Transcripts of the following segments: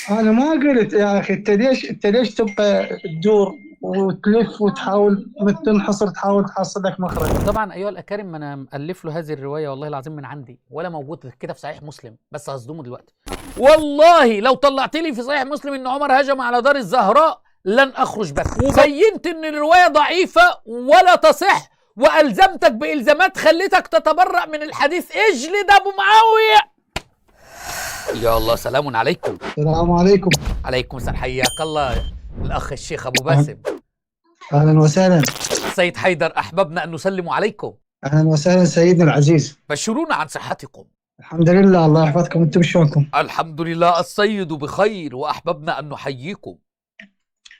انا ما قلت يا اخي، انت ليش تبقى تدور وتلف وتحاول تنحصر، تحاول تحصل لك مخرج. طبعا ايها الاكارم، ما انا مؤلف له هذه الروايه والله العظيم من عندي، ولا موجود كده في صحيح مسلم، بس هصدمه دلوقتي. والله لو طلعت لي في صحيح مسلم ان عمر هجم على دار الزهراء لن اخرج بك، وبينت ان الروايه ضعيفه ولا تصح، والزمتك بالزامات خليتك تتبرأ من الحديث. اجلد ابو معاويه. يا الله، سلام عليكم. السلام عليكم. عليكم السلام، حياك الله الاخ الشيخ ابو باسم. اهلا وسهلا. سيد حيدر، احببنا ان نسلم عليكم. اهلا وسهلا سيدنا العزيز. بشرونا عن صحتكم. الحمد لله، الله يحفظكم. انتم شلونكم؟ الحمد لله، السيد بخير، واحببنا ان نحييكم.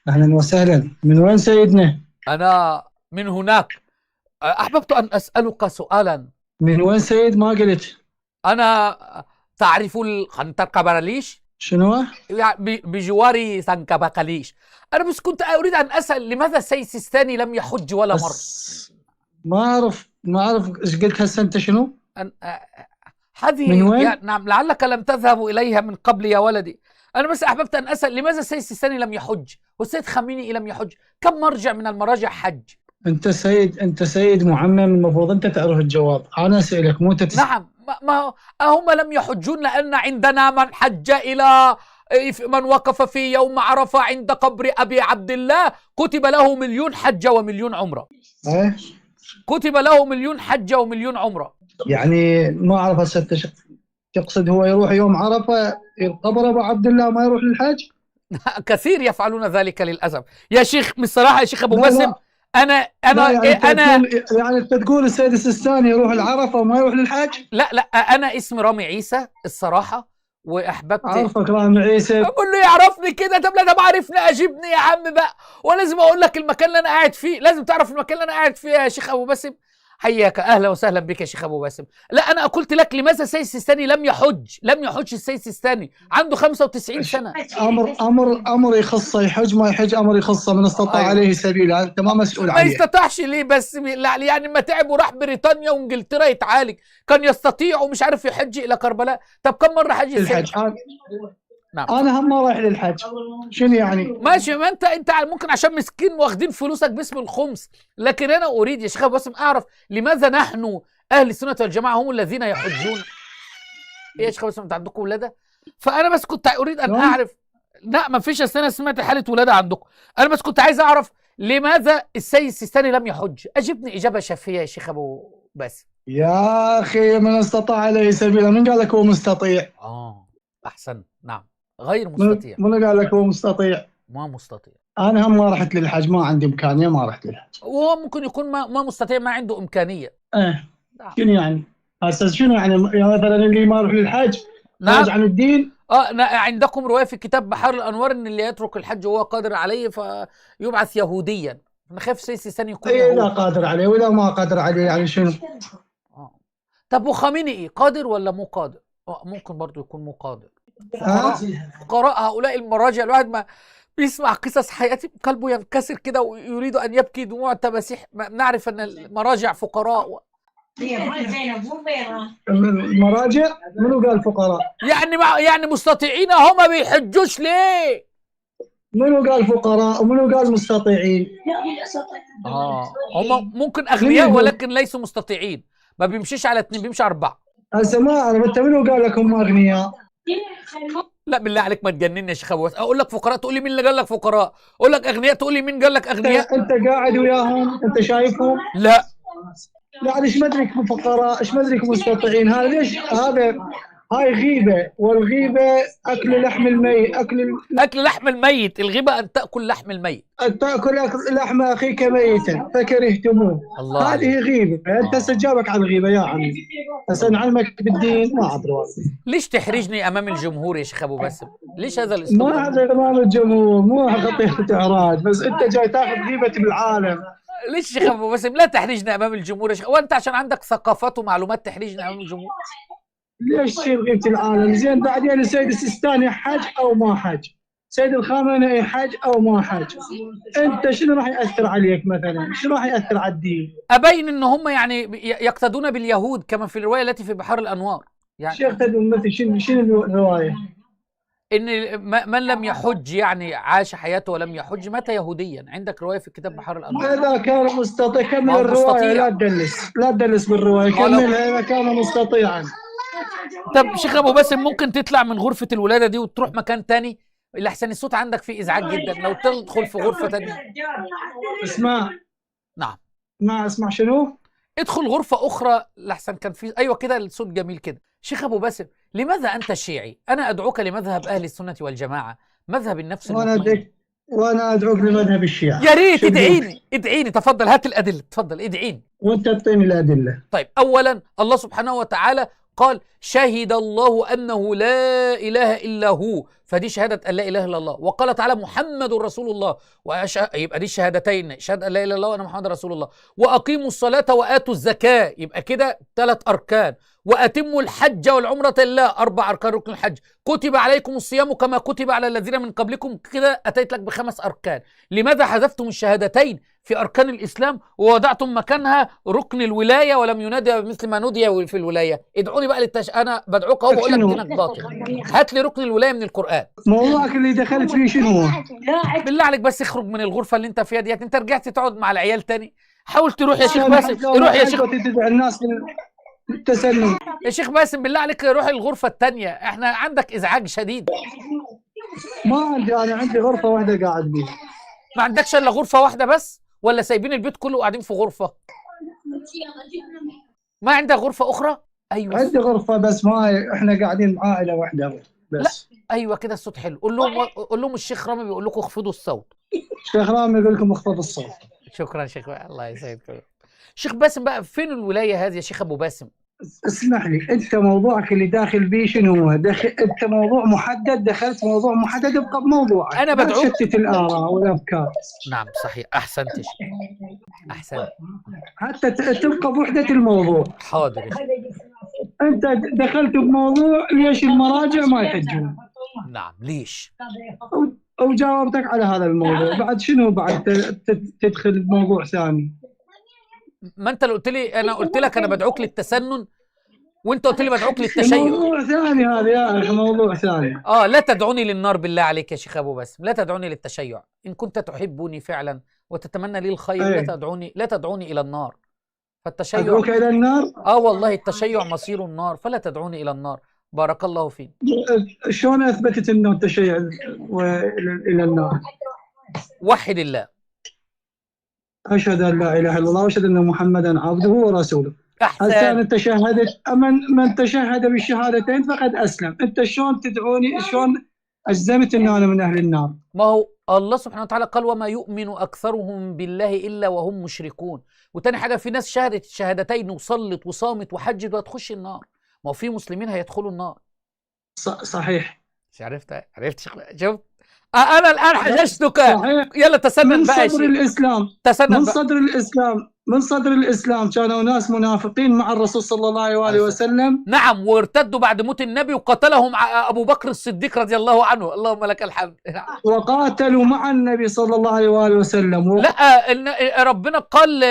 اهلا وسهلا. من وين سيدنا؟ انا من هناك. احببت ان اسالك سؤالا. من وين سيد؟ ما قلت. انا تعرف الخنطر كبرليش؟ شنو؟ يعني بجوار سنكبكليش. انا بس كنت اريد ان اسال، لماذا السيد السيستاني لم يحج ولا مره؟ بس ما اعرف ايش قلت هسه. انت شنو؟ أن... من هذه وين؟ يعني نعم، لعلك لم تذهب اليها من قبل يا ولدي. انا بس احببت ان اسال، لماذا السيد السيستاني لم يحج والسيد خميني لم يحج؟ كم مرجع من المراجع حج؟ انت سيد معمم، المفروض انت تعرف الجواب. انا اسالك مو انت نعم، ما هم لم يحجون لأن عندنا من حج إلى من وقف في يوم عرفة عند قبر أبي عبد الله كتب له 1,000,000 حجة و1,000,000 عمرة. ايه؟ كتب له 1,000,000 حجة و1,000,000 عمرة. يعني ما اعرف هسه انت تقصد هو يروح يوم عرفه القبر ابو عبد الله ما يروح للحج؟ كثير يفعلون ذلك للأسف يا شيخ. بصراحة يا شيخ أبو لا باسم، لا أنا لا، أنا يعني انت أنا تقول، يعني انت تقول السيد السيستاني يروح العرفه وما يروح للحج؟ لا لا، أنا اسمي رامي عيسى الصراحة، وأحببت اعرفك رامي عيسى. اقول له يعرفني كده. طب لا، طب عارفني اجيبني يا عم بقى، ولازم اقول لك المكان اللي انا قاعد فيه؟ لازم تعرف المكان اللي انا قاعد فيه يا شيخ ابو باسم. حياك، اهلا وسهلا بك يا شيخ ابو باسم. لا، انا قلت لك لماذا السيد السيستاني لم يحج. لم يحج السيد السيستاني، عنده 95 سنه. امر يخصه يحج ما يحج، امر يخصه، من استطاع ايوه، عليه سبيلا، انت ما مسؤول ما عليه. يستطيعش ليه بس؟ يعني ما تعب وراح بريطانيا وانجلترا يتعالج، كان يستطيع ومش عارف يحج الى كربلاء. طب كم مره حج السيد؟ الحج انا، نعم. أنا هم ما رايح للحج. شنو يعني؟ ماشي، ما انت ممكن عشان مسكين واخدين فلوسك باسم الخمس، لكن انا اريد يا شيخ ابو باسم اعرف لماذا نحن اهل السنه والجماعه هم الذين يحجون. ايه يا شيخ ابو باسم، انت عندكم ولاده؟ فانا بس كنت اريد ان شلون؟ اعرف. لا، ما فيش، انا سمعت حاله ولاده عندكم. انا بس كنت عايز اعرف لماذا السيد السيستاني لم يحج. اجبني اجابه شافيه يا شيخ ابو باسم. يا اخي من استطاع عليه سبيلا، من قال لك هو مستطيع؟ احسن، نعم، غير مستطيع. من قال لك هو مستطيع؟ ما مستطيع. انا هم ما رحت للحج، ما عندي امكانيه، ما رحت للحج. وهو ممكن يكون ما مستطيع، ما عنده امكانيه. ايه. نعم. شنو يعني؟ هسه شنو يعني مثلا اللي ما يروح للحج خارج نعم. عن الدين؟ عندكم رواية في كتاب بحار الأنوار إن اللي يترك الحج وهو قادر عليه فيبعث يهوديا. أنا خايف سيسي ثاني يكون ايه، لا يهودي. قادر عليه ولا ما قادر عليه، يعني شنو؟ طب وخامنئي إيه، قادر ولا مو قادر؟ ممكن برضو يكون مو قادر. ها؟ فقراء هؤلاء المراجع، الواحد ما بيسمع قصص حياتي قلبه ينكسر كده ويريد أن يبكي دموع تماسيح. نعرف أن المراجع فقراء. المراجع منو قال فقراء؟ يعني مستطيعين هم ما بيحجوش ليه؟ منو قال فقراء ومنو قال مستطيعين؟ هم ممكن من أغنياء يقول؟ ولكن ليسوا مستطيعين. ما بيمشيش على 2، بيمشي 4. هسه ما اعرف، انت منو قال لك هم اغنياء؟ لا بالله عليك ما تجنني يا شيخ ابو باسم. اقول لك فقراء تقول لي مين اللي قال لك فقراء، اقول لك اغنياء تقول لي مين قال لك اغنياء. انت قاعد وياهم، انت شايفهم؟ لا. يعني ايش مدرك فقراء، ايش مدرك مستطيعين؟ هذا ليش هذا؟ هاي غيبه، والغيبه اكل لحم الميت، اكل لحم الميت. الغيبه ان تاكل لحم الميت. أن تاكل لحم اخيك ميتا فكرهتموه. الله هذه عليك. غيبه. انت سجابك على الغيبه يا عمي. هسه نعلمك بالدين ما ادري والله. ليش تحرجني امام الجمهور يا شيخ ابو باسم؟ ليش هذا الاسلوب؟ ما هذا امام الجمهور، مو خطيئه اعراض، بس انت جاي تاخذ غيبه بالعالم. ليش يا شيخ ابو باسم؟ لا تحرجني امام الجمهور يا شيخ. وانت عشان عندك ثقافات ومعلومات تحرجني امام الجمهور؟ ليش تصير غيبه العالم؟ زين بعدين السيد السيستاني حج او ما حج، سيد الخامنئي حج او ما حج، انت شنو راح ياثر عليك مثلا؟ شنو راح ياثر على الدين؟ ابين ان هم يعني يقتدون باليهود كما في الروايه التي في بحار الانوار يعني. شيخ تدري مثل شنو الروايه؟ ان من لم يحج يعني عاش حياته ولم يحج مات يهوديا. عندك روايه في كتاب بحار الانوار. إذا كان مستطيع ما كمل هو الرواية، لا مستطيع. تدلس لا تدلس بالرواية، ما هو لو كملها إذا كان مستطيعا. طب شيخ ابو باسم ممكن تطلع من غرفه الولاده دي وتروح مكان تاني؟ لحسن الصوت عندك فيه ازعاج جدا، لو تدخل في غرفه تانية. اسمع نعم. ما اسمع شنو؟ ادخل غرفه اخرى لحسن كان في، ايوه كده الصوت جميل كده. شيخ ابو باسم، لماذا انت شيعي؟ انا ادعوك لمذهب اهل السنه والجماعه، مذهب النفس المطمئنه. وانا ادعوك لمذهب الشيعة. يا ريت شو تقول؟ ادعيني تفضل، هات الادله، تفضل ادعيني. وانت تعطيني الادله. طيب اولا الله سبحانه وتعالى قال شهد الله انه لا اله الا هو، فدي شهاده ان لا اله الا الله. وقال تعالى محمد رسول الله، يبقى دي الشهادتين، شهاده ان لا اله الا الله وان محمد رسول الله. واقيموا الصلاه واتوا الزكاه، يبقى كده 3 اركان. واتموا الحج والعمره لله، 4 اركان ركن الحج. كتب عليكم الصيام كما كتب على الذين من قبلكم، كده اتيت لك ب5 اركان. لماذا حذفتم الشهادتين في اركان الاسلام ووضعتم مكانها ركن الولايه ولم ينادى مثل ما نودي في الولايه؟ ادعوني بقى انا بدعوك اهو، بقول لك دينك باطل. هات لي ركن الولايه من القران. موضوعك اللي دخلت فيه شنو هو؟ بالله عليك بس اخرج من الغرفه اللي انت فيها ديت. انت رجعت تقعد مع العيال تاني؟ حاول تروح يا شيخ باسم، روح يا شيخ. تدعي الناس للتسنن. يا شيخ باسم بالله عليك روح الغرفه الثانيه، احنا عندك ازعاج شديد. ما عندي، انا عندي غرفه واحده قاعد بيها. ما عندكش الا غرفه واحده بس، ولا سايبين البيت كله وقاعدين في غرفه؟ ما عندك غرفه اخرى؟ ايوه عندي غرفه بس، ما احنا قاعدين عائله واحده بس. لا ايوه كده الصوت حلو. قول لهم الشيخ رامي بيقول لكم اخفضوا الصوت. الشيخ رامي يقول لكم اخفض الصوت. شكرا شيخ، الله يسعدك. شيخ باسم بقى فين الولايه هذه يا شيخ ابو باسم؟ اسمح لي، انت موضوعك اللي داخل بيه شنو هو؟ انت موضوع محدد، دخلت موضوع محدد، ابقى بموضوعك. انا بدعوك. لا تشتت الاراء والافكار. نعم صحيح، احسنت يا شيخ، احسنت. حتى تبقى بوحده الموضوع. حاضر يا شيخ. انت دخلت بموضوع ليش المراجع ما يحجون؟ نعم ليش؟ وجاوبتك على هذا الموضوع، بعد شنو بعد تدخل بموضوع ثاني؟ ما انت اللي قلت لي، انا قلت لك انا بدعوك للتسنن وانت قلت لي بدعوك للتشيع. موضوع ثاني هذا يا اخي، موضوع ثاني. لا تدعوني للنار بالله عليك يا شيخ ابو باسم، لا تدعوني للتشيع. ان كنت تحبني فعلا وتتمنى لي الخير لا تدعوني الى النار. فالتشيع ادعوك الى النار؟ والله التشيع مصير النار، فلا تدعوني الى النار. بارك الله فيك. شلون اثبتت انه التشيع الى النار؟ وحد الله. اشهد ان لا اله الا الله واشهد ان محمدا عبده ورسوله. احسن. انت شهدت، من تشهد بالشهادتين فقد اسلم. انت شلون تدعوني، شلون اجزمت ان انا من اهل النار؟ ما هو الله سبحانه وتعالى قال وما يؤمن اكثرهم بالله الا وهم مشركون. وتاني حاجه في ناس شهدت الشهادتين وصلت وصامت وحجت وهتخش النار. ما هو في مسلمين هيدخلوا النار. صحيح. عرفت شفت؟ انا الان حججتك. يلا تسنن بقى. من صدر الاسلام، من صدر الاسلام كانوا ناس منافقين مع الرسول صلى الله عليه واله وسلم. نعم، وارتدوا بعد موت النبي وقتلهم ابو بكر الصديق رضي الله عنه، اللهم لك الحمد. وقاتلوا مع النبي صلى الله عليه واله وسلم. لا ربنا قال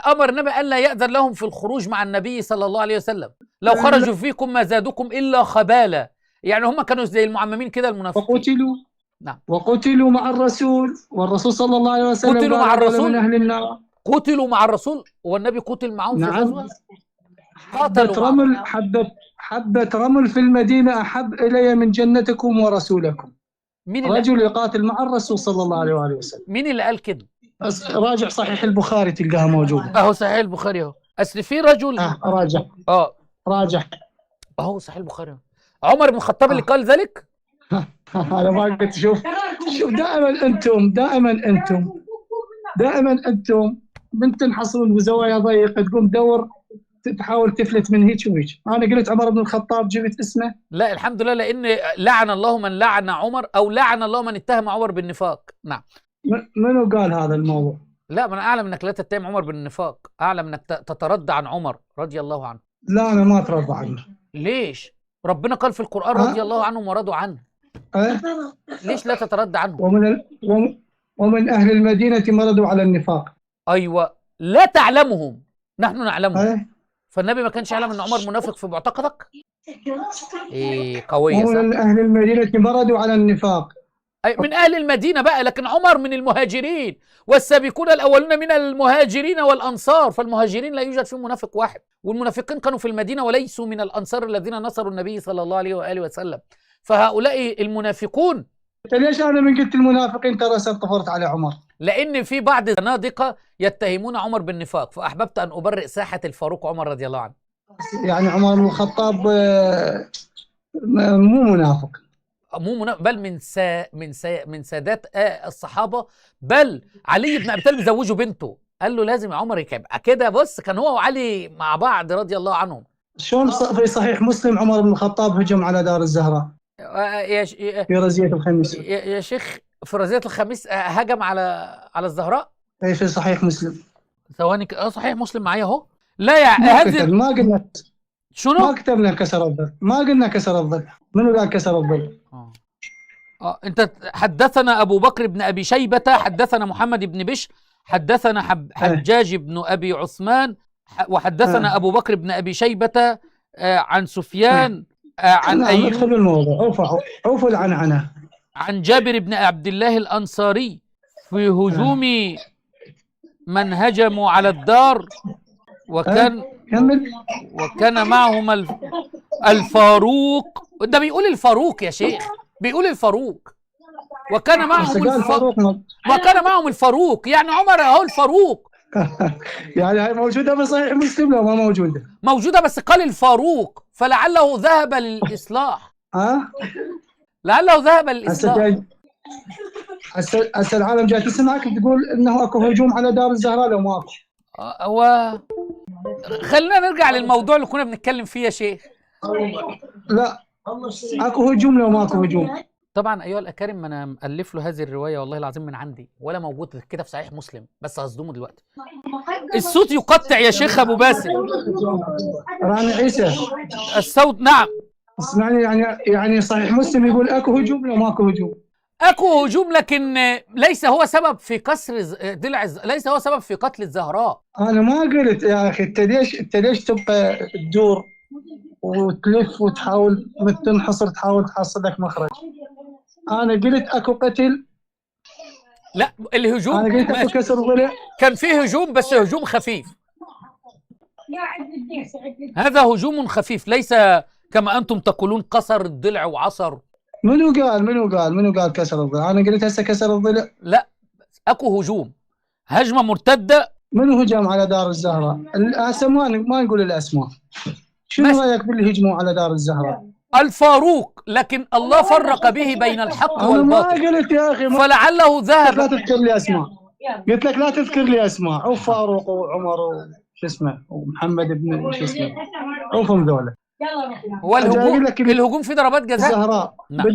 امر النبي ان لا ياذن لهم في الخروج مع النبي صلى الله عليه وسلم. لو خرجوا فيكم ما زادوكم الا خبالا. يعني هم كانوا زي المعممين كده المنافقين. وقتلوا. نعم. وقتلوا مع الرسول، والرسول صلى الله عليه وسلم قتلوا مع الرسول من اهل النار. قتلوا مع الرسول والنبي قتل معهم في غزوه. حبة رمل في المدينة أحب إلي من جنتكم ورسولكم. مين رجل يقاتل مع الرسول صلى الله عليه وآله وسلم. مين اللي قال كده؟ راجع صحيح البخاري تلقاها موجودة. اهو صحيح البخاري اهو. اصل في رجل راجع. راجع اهو صحيح البخاري. عمر بن الخطاب اللي قال ذلك. هذا ما قلت. شوف دائما انتم من تنحصرون بزوايا ضيقه، تقوم تدور تحاول تفلت من هيك وهيك. انا قلت عمر بن الخطاب جبت اسمه. لا الحمد لله، لان لعن الله من لعن عمر، او لعن الله من اتهم عمر بالنفاق. نعم. منو قال هذا الموضوع؟ لا، ما انا اعلم انك لا تتهم عمر بالنفاق، اعلم انك تتردى عن عمر رضي الله عنه. لا انا ما اترضى عنه. ليش؟ ربنا قال في القرآن رضي الله عنهم ورضوا عنه. ليش لا تتردى عنه؟ ومن أهل المدينة مرضوا على النفاق. أيوة، لا تعلمهم، نحن نعلمهم. فالنبي ما كانش يعلم أن عمر منافق في معتقدك؟ إيه قوية هم صح؟ من أهل المدينة مردوا على النفاق. من أهل المدينة بقى، لكن عمر من المهاجرين، والسابقون الأولون من المهاجرين والأنصار، فالمهاجرين لا يوجد فيهم منافق واحد، والمنافقين كانوا في المدينة وليسوا من الأنصار الذين نصروا النبي صلى الله عليه وآله وسلم، فهؤلاء المنافقون. ليش أنا من قلت المنافقين ترى طفرت على عمر؟ لأن في بعض الزنادقة يتهمون عمر بالنفاق، فأحببت أن أبرئ ساحة الفاروق عمر رضي الله عنه. يعني عمر بن الخطاب مو منافق، بل من سادات الصحابة، بل علي بن أبي طالب زوجه بنته، قال له لازم يا عمر يبقى كده. بص كان هو وعلي مع بعض رضي الله عنهم. شلون في صحيح مسلم عمر بن الخطاب هجم على دار الزهراء في رزية الخميس؟ يا شيخ في رزية الخميس هجم على الزهراء؟ اي في صحيح مسلم. ثواني صحيح مسلم معايا اهو. لا يا ما قلنا شنو؟ ما كتبنا كسر الظل، ما قلنا كسر الظل. منو قال كسر الظل؟ انت حدثنا ابو بكر بن ابي شيبة، حدثنا محمد بن بشر، حدثنا حجاج بن ابي عثمان، وحدثنا ابو بكر بن ابي شيبة عن سفيان عن ايوب. ادخل الموضوع، عوفوا العنعنة. عن جابر بن عبد الله الانصاري في هجوم من هجموا على الدار، وكان معهم الفاروق. ده بيقول الفاروق يا شيخ، بيقول الفاروق. وكان معهم الفاروق، يعني عمر اهو الفاروق. يعني هاي موجودة في صحيح مسلم؟ لا ما موجودة. موجودة بس قال الفاروق، فلعله ذهب للإصلاح. لعله ذهب للإصلاح. هسه العالم جاي تسمعك تقول انه اكو هجوم على دار الزهراء لو ماكو. خلينا نرجع للموضوع اللي كنا بنتكلم فيه يا شيخ. لا اكو هجوم لو ماكو هجوم. طبعا ايها الاكارم، انا مؤلف له هذه الروايه والله العظيم من عندي، ولا موجود كده في صحيح مسلم، بس هصدمه دلوقتي. الصوت يقطع يا شيخ ابو باسم. رامي عيسى الصوت. نعم اسمعني، يعني صحيح مسلم يقول اكو هجوم لو ماكو هجوم. اكو هجوم، لكن ليس هو سبب في كسر ليس هو سبب في قتل الزهراء. انا ما قلت يا اخي. انت ليش تبقى تدور وتلف وتحاول تنحصر، تحاول تحصل لك مخرج؟ انا قلت اكو قتل. لا الهجوم انا قلت اكو كسر ضلع. كان فيه هجوم بس هجوم خفيف. هذا هجوم خفيف، ليس كما انتم تقولون كسر الضلع وعصر. منو قال كسر الضلع؟ انا قلت هسه كسر الضلع. لا اكو هجوم، هجمه مرتده. منو هجم على دار الزهراء؟ هسه ما نقول الاسماء. شنو رايك باللي هجموا على دار الزهراء؟ الفاروق، لكن الله فرق به بين الحق والباطل. انا ما قلت يا اخي، فلعله ذهب. لا تذكر لي اسماء. قلت لك لا تذكر لي اسماء. عوف فاروق وعمر وش اسمه ومحمد بن شو اسمه، عوفهم ذولا. هو الهجوم في ضربات جزاء الزهراء. نعم.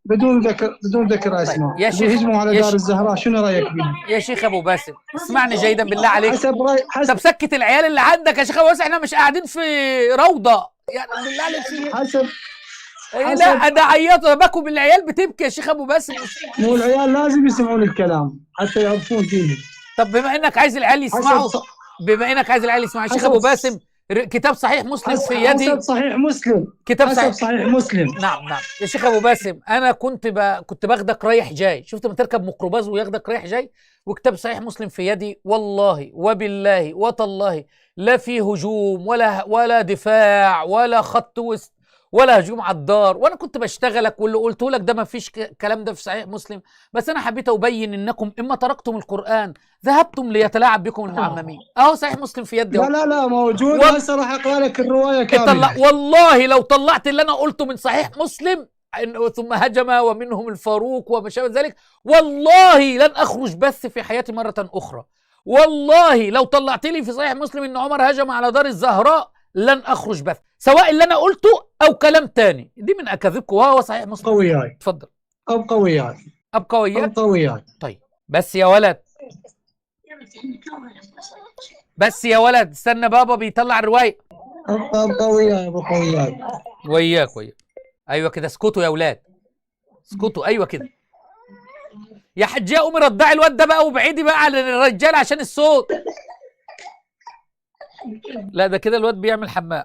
بدون ذكر اسماء. يا شيخ يهجموا على دار الزهراء، شنو رايك بهم؟ يا شيخ ابو باسم اسمعني جيدا بالله عليك. حسب سكت العيال اللي عندك يا شيخ ابو باسم، احنا مش قاعدين في روضه يعني بالله عليك. حسب لا ده عيطوا بكوا بالعيال بتبكي يا شيخ ابو باسم. مو العيال لازم يسمعون الكلام حتى يعرفون دينهم. طب بما انك عايز العيال يسمعوا، يا شيخ ابو باسم، كتاب صحيح مسلم في يدي. حسب صحيح مسلم. صحيح مسلم. نعم يا شيخ ابو باسم، انا كنت باخدك رايح جاي، شفت ما تركب ميكروباص وياخدك رايح جاي، وكتاب صحيح مسلم في يدي، والله وبالله وتالله لا في هجوم ولا دفاع ولا خط وسط ولا هجوم على الدار، وانا كنت بشتغلك، واللي قلته لك ده ما فيش كلام ده في صحيح مسلم، بس انا حبيت ابين انكم اما تركتم القرآن ذهبتم ليتلاعب بكم المعممين. اهو صحيح مسلم في يدي. لا موجود. هسه راح اقرا لك الروايه كامله. والله لو طلعت اللي انا قلته من صحيح مسلم ثم هجم ومنهم الفاروق وما شابه ذلك، والله لن اخرج بث في حياتي مره اخرى. والله لو طلعت لي في صحيح مسلم ان عمر هجم على دار الزهراء لن اخرج بث، سواء اللي انا قلته او كلام تاني. دي من اكاذيبكم، وهو صحيح مسلم. ابقى وياي. اتفضل. ابقى وياي. طيب بس يا ولد، استنى بابا بيطلع الروايه. ابقى وياي. وياك ايوه كده. اسكتوا يا اولاد، اسكتوا. ايوه كده يا حجيه، قومي رضعي الواد ده بقى وبعيدي بقى على الرجال عشان الصوت. لا ده كده الواد بيعمل حمام.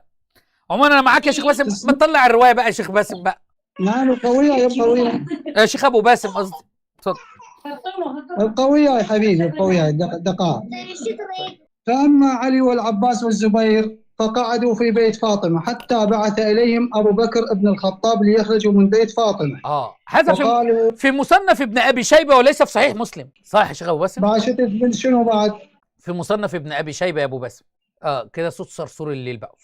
عموما انا معاك يا شيخ باسم، ما تطلع الروايه بقى يا شيخ باسم بقى. نعم القوية يا القوية. يا شيخ ابو باسم قصدي. اتفضل. القوية يا حبيبي القوية دقائق. فأما علي والعباس والزبير فقعدوا في بيت فاطمة حتى بعث إليهم أبو بكر ابن الخطاب ليخرجوا من بيت فاطمة. هذا وقالوا في مصنف ابن ابي شيبه وليس في صحيح مسلم، صح يا شيخ ابو باسم؟ باشا تثبت شنو بعد؟ في مصنف ابن ابي شيبه يا ابو باسم. كده صوت صرصور الليل بقى.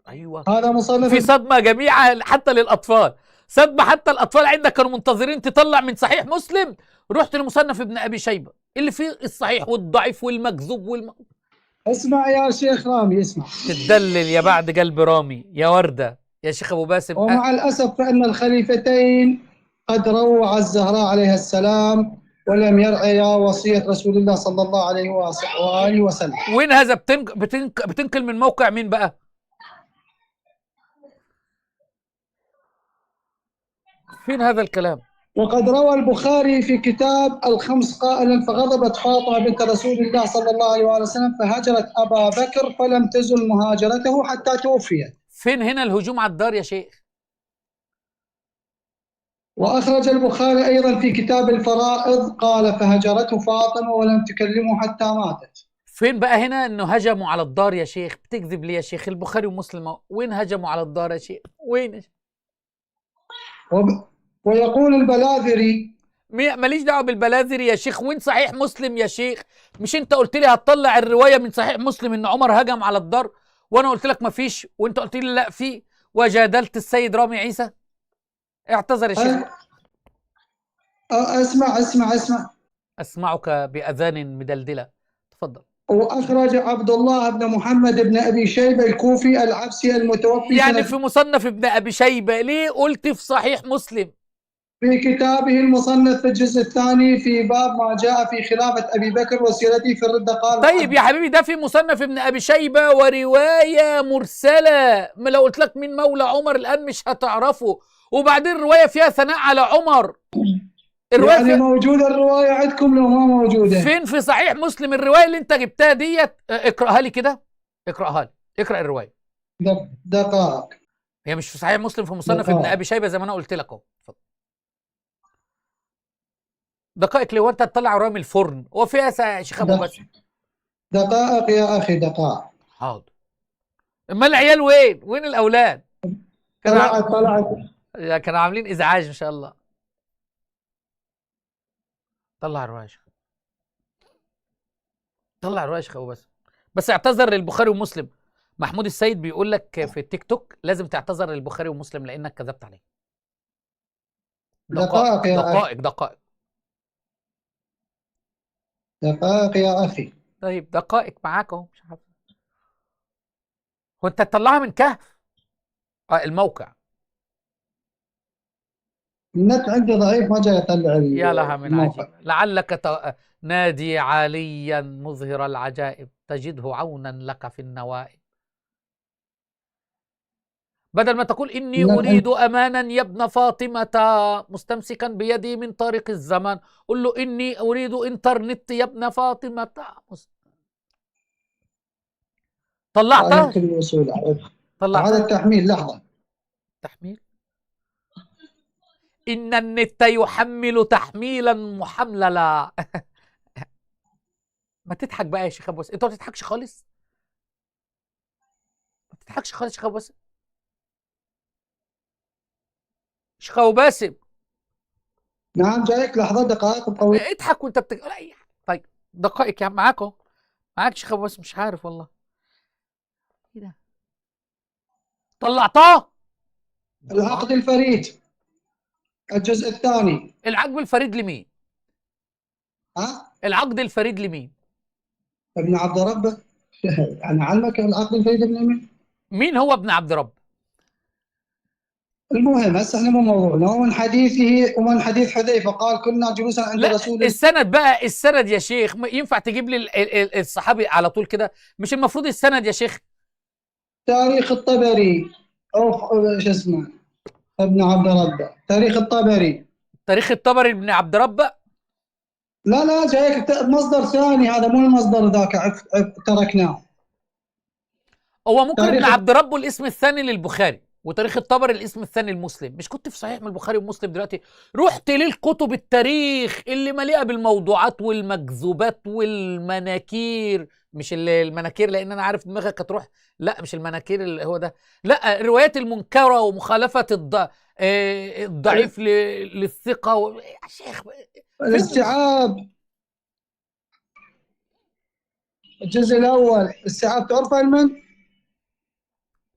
ايوه هذا مصنف في صدمه جميعه حتى للاطفال، صدمه حتى الاطفال عندك كانوا منتظرين تطلع من صحيح مسلم، رحت لمصنف ابن ابي شيبه اللي فيه الصحيح والضعيف والمكذوب اسمع يا شيخ رامي اسمع. تدلل يا بعد قلب رامي يا ورده يا شيخ ابو باسم. ومع الأسف فإن الخليفتين قد روعا الزهراء عليها السلام ولم يرعيا وصية رسول الله صلى الله عليه وآله وسلم. وين هذا بتنقل من موقع مين بقى؟ فين هذا الكلام؟ وقد روى البخاري في كتاب الخمس قائلا فغضبت فاطمة بنت رسول الله صلى الله عليه وسلم فهجرت أبا بكر فلم تزل مهاجرته حتى توفيت. فين هنا الهجوم على الدار يا شيخ؟ وأخرج البخاري أيضا في كتاب الفرائض قال فهجرته فاطمة ولم تكلمه حتى ماتت. فين بقى هنا انه هجموا على الدار يا شيخ؟ بتكذب لي يا شيخ، البخاري ومسلم وين هجموا على الدار يا شيخ؟ وين؟ ويقول البلاذري ماليش دعوه بالبلاذري يا شيخ، وين صحيح مسلم يا شيخ؟ مش انت قلت لي هتطلع الروايه من صحيح مسلم ان عمر هجم على الدار، وانا قلت لك مفيش، وانت قلت لي لا في، وجادلت السيد رامي عيسى. اعتذر يا شيخ. اسمع اسمعك باذان مدلدله، تفضل. وأخرج عبد الله بن محمد بن أبي شيبة الكوفي العبسي المتوفي يعني في مصنف ابن أبي شيبة، ليه قلت في صحيح مسلم؟ في كتابه المصنف في الجزء الثاني في باب ما جاء في خلافة أبي بكر وسيرته في الردة قال. طيب يا حبيبي ده في مصنف ابن أبي شيبة ورواية مرسلة، ما لو قلت لك مين مولى عمر الآن مش هتعرفه، وبعدين رواية فيها ثناء على عمر. الرواية يعني موجودة الرواية عندكم لو ما موجودة؟ فين في صحيح مسلم الرواية اللي انت جبتها ديت؟ اقرأها لي كده، اقرأها لي، اقرأ الرواية. دقائق. هي مش في صحيح مسلم، في مصنف ابن أبي شيبة زي ما أنا قلت لك اهو. دقائق ليه وانت تطلع رامي الفرن هو فيها يا شيخ ابو باسم؟ دقائق يا اخي دقائق. حاضر. اما العيال وين الاولاد؟ طلعت كانوا عاملين ازعاج ان شاء الله. طلع الروايه يا شيخ، طلع الروايه يا شيخ ابو باسم. بس اعتذر للبخاري ومسلم. محمود السيد بيقول لك في التيك توك لازم تعتذر للبخاري ومسلم لانك كذبت عليه. دقائق يا دقائق دقائق يا اخي. طيب دقائق معاك اهو، مش عارف. وانت تطلعها من كهف الموقع. النت عندي ضعيف ما جاي يطلع يا لها من عجيب. لعلك نادي عاليا مظهر العجائب تجده عونا لك في النوائب. بدل ما تقول إني أريد أمانا يا ابن فاطمة مستمسكا بيدي من طارق الزمان، قل له إني أريد إنترنت يا ابن فاطمة. طلعتها؟ طلعتها. هذا التحميل لحظة. تحميل؟ إن النت يحمل تحميلا محمللا. ما تضحك بقى يا شيخ ابو باسم، انت ما بتضحكش خالص. ما بتضحكش خالص يا شيخ ابو باسم. شيخ ابو باسم. نعم جايك لحظة دقائق طويلة. اضحك وانت بتقول اي حاجة. طيب دقائق يا عم معاك اهو. معاك شيخ ابو باسم، مش عارف والله. ايه ده؟ طلعتها؟ العقد الفريد الجزء الثاني. العقد الفريد لمين؟ العقد الفريد لمين؟ ابن عبد ربه. يعني علمك العقد الفريد ابن مين؟ مين هو ابن عبد رب؟ المهم هسه احنا مو موضوعنا، ومن حديثه ومن حديث حذيفه قال كنا جلوسا عند رسول الله. السند بقى، السند يا شيخ ينفع تجيب لي الصحابي على طول كده؟ مش المفروض السند يا شيخ؟ تاريخ الطبري او شو اسمه ابن عبد ربه، تاريخ الطبري. تاريخ الطبري ابن عبد ربه؟ لا جايك مصدر ثاني، هذا مو المصدر ذاك تركناه. هو ممكن ابن تاريخ عبد ربه الاسم الثاني للبخاري، وتاريخ الطبري الاسم الثاني لمسلم. مش كنت في صحيح من البخاري ومسلم دلوقتي؟ رحت للكتب التاريخ اللي مليئه بالموضوعات والمكذوبات والمناكير. مش المناكير، لان انا عارف دماغك هتروح. لا مش المناكير اللي هو ده، لا الروايات المنكره ومخالفه الضعيف للثقه يا شيخ فين الاستيعاب، الجزء الأول استيعاب، تعرف من؟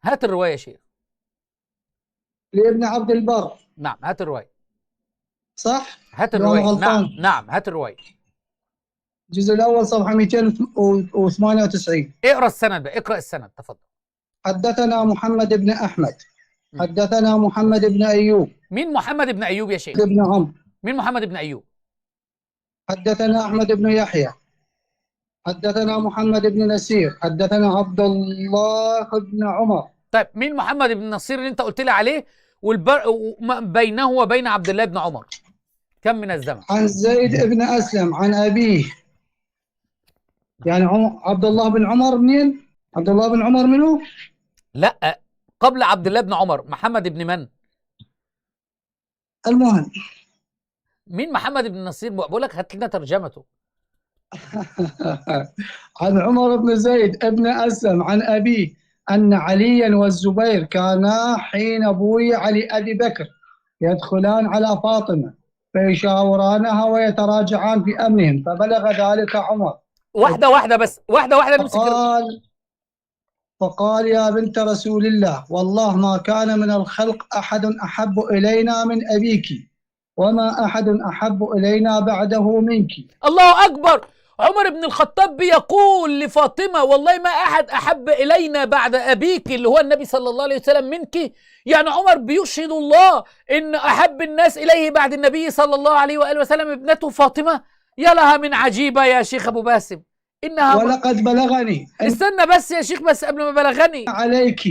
هات الروايه يا شيخ. لابن عبد البر. نعم هات الروايه. صح؟ هات لو أنا الروايه. غلطان. نعم نعم هات الروايه. الجزء الأول صفحة 298. اقرا السند بقى، اقرا السند تفضل. حدثنا محمد بن أحمد، م. حدثنا محمد بن أيوب مين محمد بن ايوب يا شيخ؟ بن عمرو، مين محمد بن ايوب؟ حدثنا أحمد بن يحيى، حدثنا محمد بن نسير، حدثنا عبد الله بن عمر. طيب مين محمد بن نصير اللي انت قلت لي عليه بينه وبين عبد الله بن عمر كم من الزمن؟ عن زيد بن أسلم عن أبيه. يعني عبد الله بن عمر منين؟ عبد الله بن عمر منه؟ لا قبل عبد الله بن عمر محمد بن من؟ المهم مين محمد بن نصير؟ بقول لك هات لنا ترجمته. عن عمر بن زيد بن أسلم عن أبيه أن عليا والزبير كانا حين بويع لأبي بكر يدخلان على فاطمة فيشاورانها ويتراجعان في أمرهم، فبلغ ذلك عمر. واحدة واحدة بس، واحدة واحدة نمسك. فقال يا بنت رسول الله والله ما كان من الخلق أحد أحب إلينا من أبيك، وما أحد أحب إلينا بعده منك. الله أكبر. عمر بن الخطاب بيقول لفاطمة والله ما أحد أحب إلينا بعد أبيك اللي هو النبي صلى الله عليه وسلم منك. يعني عمر بيشهد الله إن أحب الناس إليه بعد النبي صلى الله عليه وآله وسلم ابنته فاطمة. يا لها من عجيبة يا شيخ أبو باسم. إنها ولقد بلغني. استنى بس يا شيخ، بس قبل ما بلغني عليك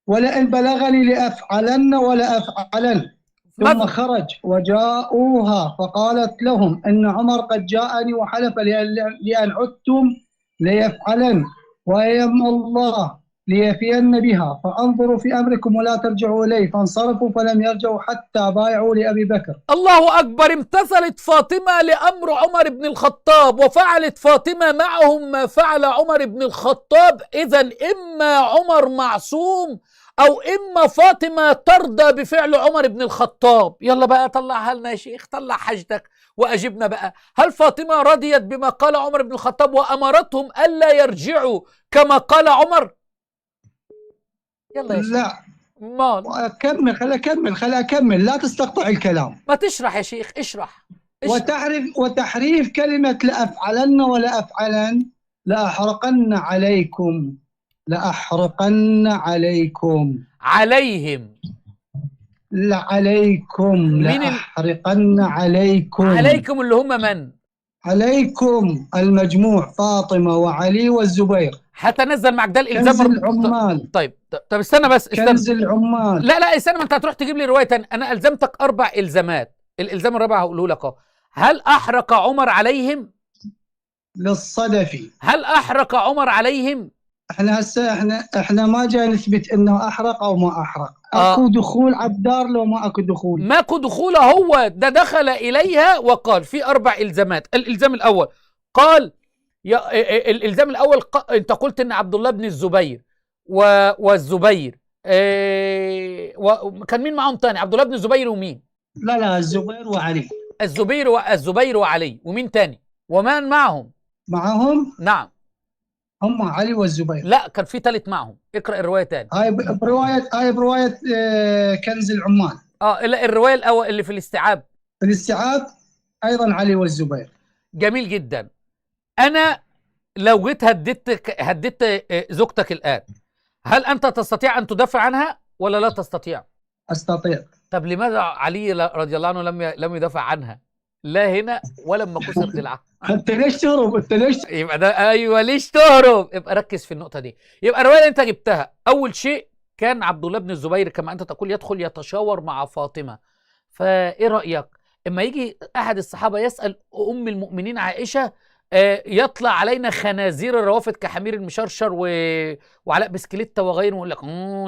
ولئن بلغني لأفعلن ولا أفعلن. ثم خرج وجاءوها فقالت لهم إن عمر قد جاءني وحلف لأن عدتم ليفعلن وأيم الله ليفين بها، فانظروا في أمركم ولا ترجعوا إليه. فانصرفوا فلم يرجعوا حتى بايعوا لأبي بكر. الله أكبر. امتثلت فاطمة لأمر عمر بن الخطاب وفعلت فاطمة معهم ما فعل عمر بن الخطاب. إذن إما عمر معصوم أو إما فاطمة ترضى بفعل عمر بن الخطاب. يلا بقى طلعها لنا يا شيخ، طلع حاجتك وأجبنا بقى. هل فاطمة رضيت بما قال عمر بن الخطاب وأمرتهم ألا يرجعوا كما قال عمر؟ يلا يا شيخ. لا مال كمل، خلي أكمل، لا تستقطع الكلام. ما تشرح يا شيخ، اشرح. وتحريف كلمة لأفعلن ولا أفعلن. لأحرقن عليكم، لأحرقن عليكم. عليهم. عليكم، لأحرقن عليكم. عليكم اللي هم من؟ عليكم المجموع فاطمة وعلي والزبير. هتنزل معك ده الالزام. كنز العمال. طيب استنى بس، استنى. كنز العمال. لا استنى، ما انت هتروح تجيب لي روايه تانية. انا الزمتك 4 الزامات، الالزام الرابع هقوله لك اهو. هل احرق عمر عليهم؟ للصدفي. هل احرق عمر عليهم؟ احنا هسه احنا ما جاي نثبت انه احرق او ما احرق. اكو دخول على الدار لو ما اكو دخول؟ ماكو دخول. هو ده دخل اليها وقال في 4 الزامات. الالزام الاول قال الالزام الاول انت قلت ان عبد الله بن الزبير والزبير وكان مين معهم تاني؟ عبد الله بن الزبير ومين؟ لا الزبير وعلي. الزبير وعلي ومين تاني؟ ومن معهم؟ نعم هم علي والزبير. لا كان في ثالث معهم. اقرأ الرواية تاني. هاي برواية كنز العمال. لا الرواية الأول اللي في الاستيعاب. الاستيعاب أيضا علي والزبير. جميل جدا. أنا لو جيت هددت زوجتك الآن، هل أنت تستطيع أن تدافع عنها ولا لا تستطيع؟ أستطيع. طب لماذا علي رضي الله عنه لم يدافع عنها؟ لا هنا ولا لما كسر ضلعها. انت ليش تهرب؟ انت ليش؟ يبقى ده ايوه ليش تهرب؟ يبقى ركز في النقطه دي. يبقى الروايه اللي انت جبتها اول شيء كان عبد الله بن الزبير كما انت تقول يدخل يتشاور مع فاطمه. فايه رايك اما يجي احد الصحابه يسال ام المؤمنين عائشه يطلع علينا خنازير الروافد كحمير المشرشر وعلاء بسكليتة وغيره، ويقول لك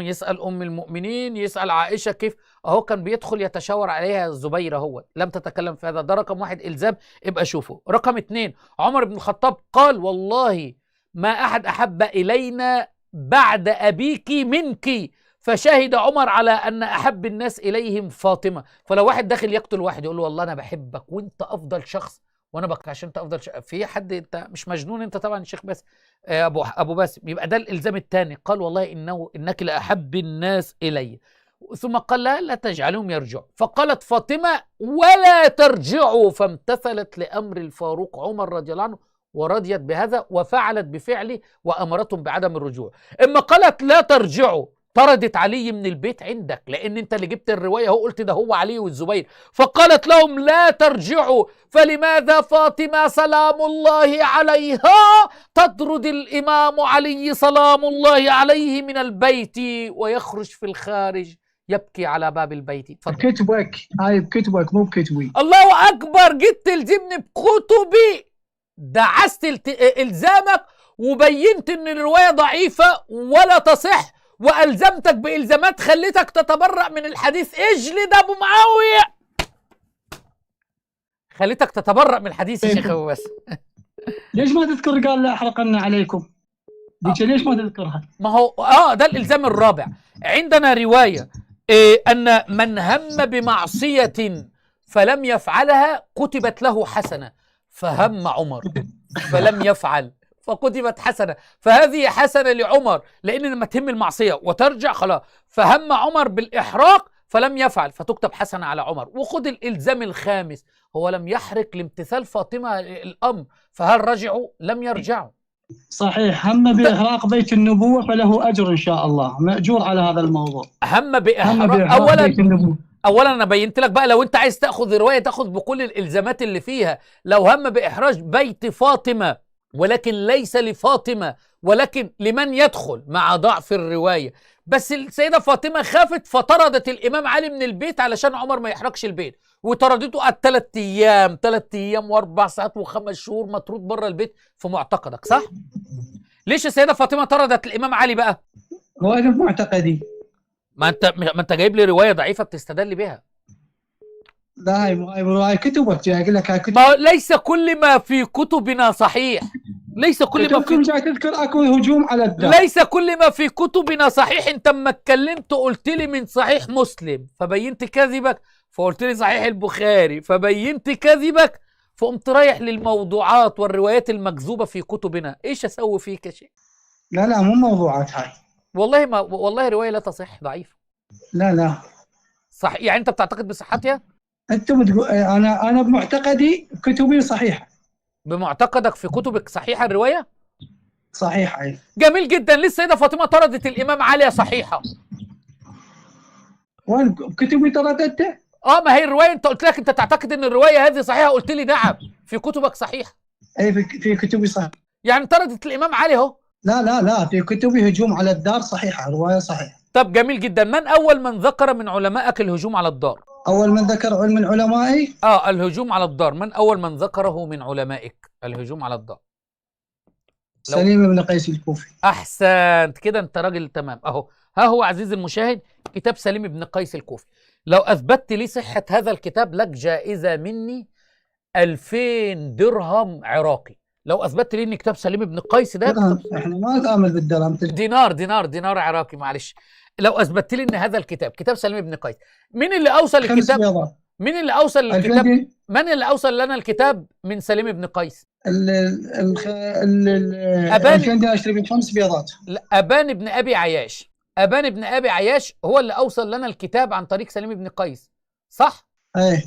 يسأل أم المؤمنين، يسأل عائشة كيف. أهو كان بيدخل يتشاور عليها الزبير، هو لم تتكلم في هذا. ده رقم واحد، إلزام، ابقى شوفه. رقم اتنين، عمر بن الخطاب قال والله ما أحد أحب إلينا بعد أبيك منك، فشهد عمر على أن أحب الناس إليهم فاطمة. فلو واحد داخل يقتل واحد يقول له والله أنا بحبك وأنت أفضل شخص، وانا بقى عشان انت افضل في حد، انت مش مجنون انت طبعا الشيخ بس ابو باسم. يبقى ده الالزام الثاني، قال والله انك لاحب الناس الي. ثم قال لا تجعلهم يرجعوا. فقالت فاطمه ولا ترجعوا، فامتثلت لامر الفاروق عمر رضي الله عنه ورضيت بهذا وفعلت بفعله وامرتهم بعدم الرجوع. اما قالت لا ترجعوا، طردت علي من البيت عندك، لان انت اللي جبت الروايه، هو قلت ده هو علي والزبير. فقالت لهم لا ترجعوا، فلماذا فاطمه سلام الله عليها تطرد الامام علي سلام الله عليه من البيت ويخرج في الخارج يبكي على باب البيت؟ بكتبك، هاي بكتبك مو بكتبي. الله اكبر، جيت تلزمني بكتبي، دعست الزامك وبينت ان الروايه ضعيفه ولا تصح، والزمتك بالزامات خليتك تتبرأ من الحديث. اجلد ابو معاويه، خليتك تتبرأ من الحديث يا شيخ ابو بس. ليش ما تذكر قال لا احرقن عليكم؟ ليش ما تذكرها؟ ما هو ده الالزام الرابع. عندنا روايه ان من هم بمعصيه فلم يفعلها كتبت له حسنه، فهم عمر فلم يفعل فكتبت حسنة، فهذه حسنة لعمر، لأن لما تهم المعصية وترجع خلاص. فهم عمر بالإحراق فلم يفعل فتكتب حسنة على عمر. وخد الإلزام الخامس، هو لم يحرق لامتثال فاطمة الأمر، فهل رجعوا؟ لم يرجعوا. صحيح، هم بإحراق بيت النبوة فله أجر إن شاء الله، مأجور على هذا الموضوع. هم بإحراق بيت النبوة. أولا أنا بينت لك بقى، لو أنت عايز تأخذ رواية تأخذ بكل الإلزامات اللي فيها. لو هم بإحراج بيت فاطمة ولكن ليس لفاطمة، ولكن لمن يدخل مع ضعف الرواية. بس السيدة فاطمة خافت فطردت الإمام علي من البيت علشان عمر ما يحرقش البيت، وطردته قعد 3 أيام و4 ساعات و5 شهور مطرود بره البيت في معتقدك، صح؟ ليش السيدة فاطمة طردت الإمام علي بقى؟ هو هذا معتقدي. ما أنت جايب لي رواية ضعيفة بتستدل بها. لا هاي كتبك، جاي اقول لك هاي كتب. ما ليس كل ما في كتبنا صحيح، ليس كل ما في جاي تذكر اكو هجوم على الدار. ليس كل ما في كتبنا صحيح. انت اما اتكلمت قلت لي من صحيح مسلم فبينت كذبك، فقلت لي صحيح البخاري فبينت كذبك، فقمت رايح للموضوعات والروايات المكذوبة في كتبنا. ايش اسوي فيك يا شيخ؟ لا مو موضوعات هاي، والله رواية لا تصح، ضعيفة. لا صح، يعني انت بتعتقد بصحتها؟ انت بتقول انا بمعتقدي كتبي صحيحه. بمعتقدك في كتبك صحيحه الروايه؟ صحيحه اي. جميل جدا. لسه السيده فاطمه طردت الامام علي صحيحه. وين كتبي طردته؟ ما هي الروايه، انت قلت لك انت تعتقد ان الروايه هذه صحيحه، قلت لي نعم في كتبك صحيحه. اي في كتبي صحيحه. يعني طردت الامام علي اهو. لا في كتبي هجوم على الدار صحيحه، روايه صحيحه. طب جميل جدا. من اول من ذكر من علمائك الهجوم على الدار؟ اول من ذكر من علمائي الهجوم على الدار، من اول من ذكره من علمائك الهجوم على الدار؟ سليم بن قيس الكوفي. احسنت كده، انت راجل تمام. اهو ها هو عزيزي المشاهد كتاب سليم بن قيس الكوفي. لو اثبتت لي صحه هذا الكتاب لك جائزه مني 2000 درهم عراقي. لو اثبتت لي ان كتاب سليم بن قيس ده احنا ما نتعامل بالدرهم، دينار عراقي، معلش. لو اثبتت لي ان هذا الكتاب كتاب سليم بن قيس، مين اللي اوصل الكتاب؟ من اللي اوصل لنا الكتاب من سليم بن قيس؟ أبان دينار اشتري ب5 بيضات. أبان بن ابي عياش هو اللي اوصل لنا الكتاب عن طريق سليم بن قيس، صح؟ ايه.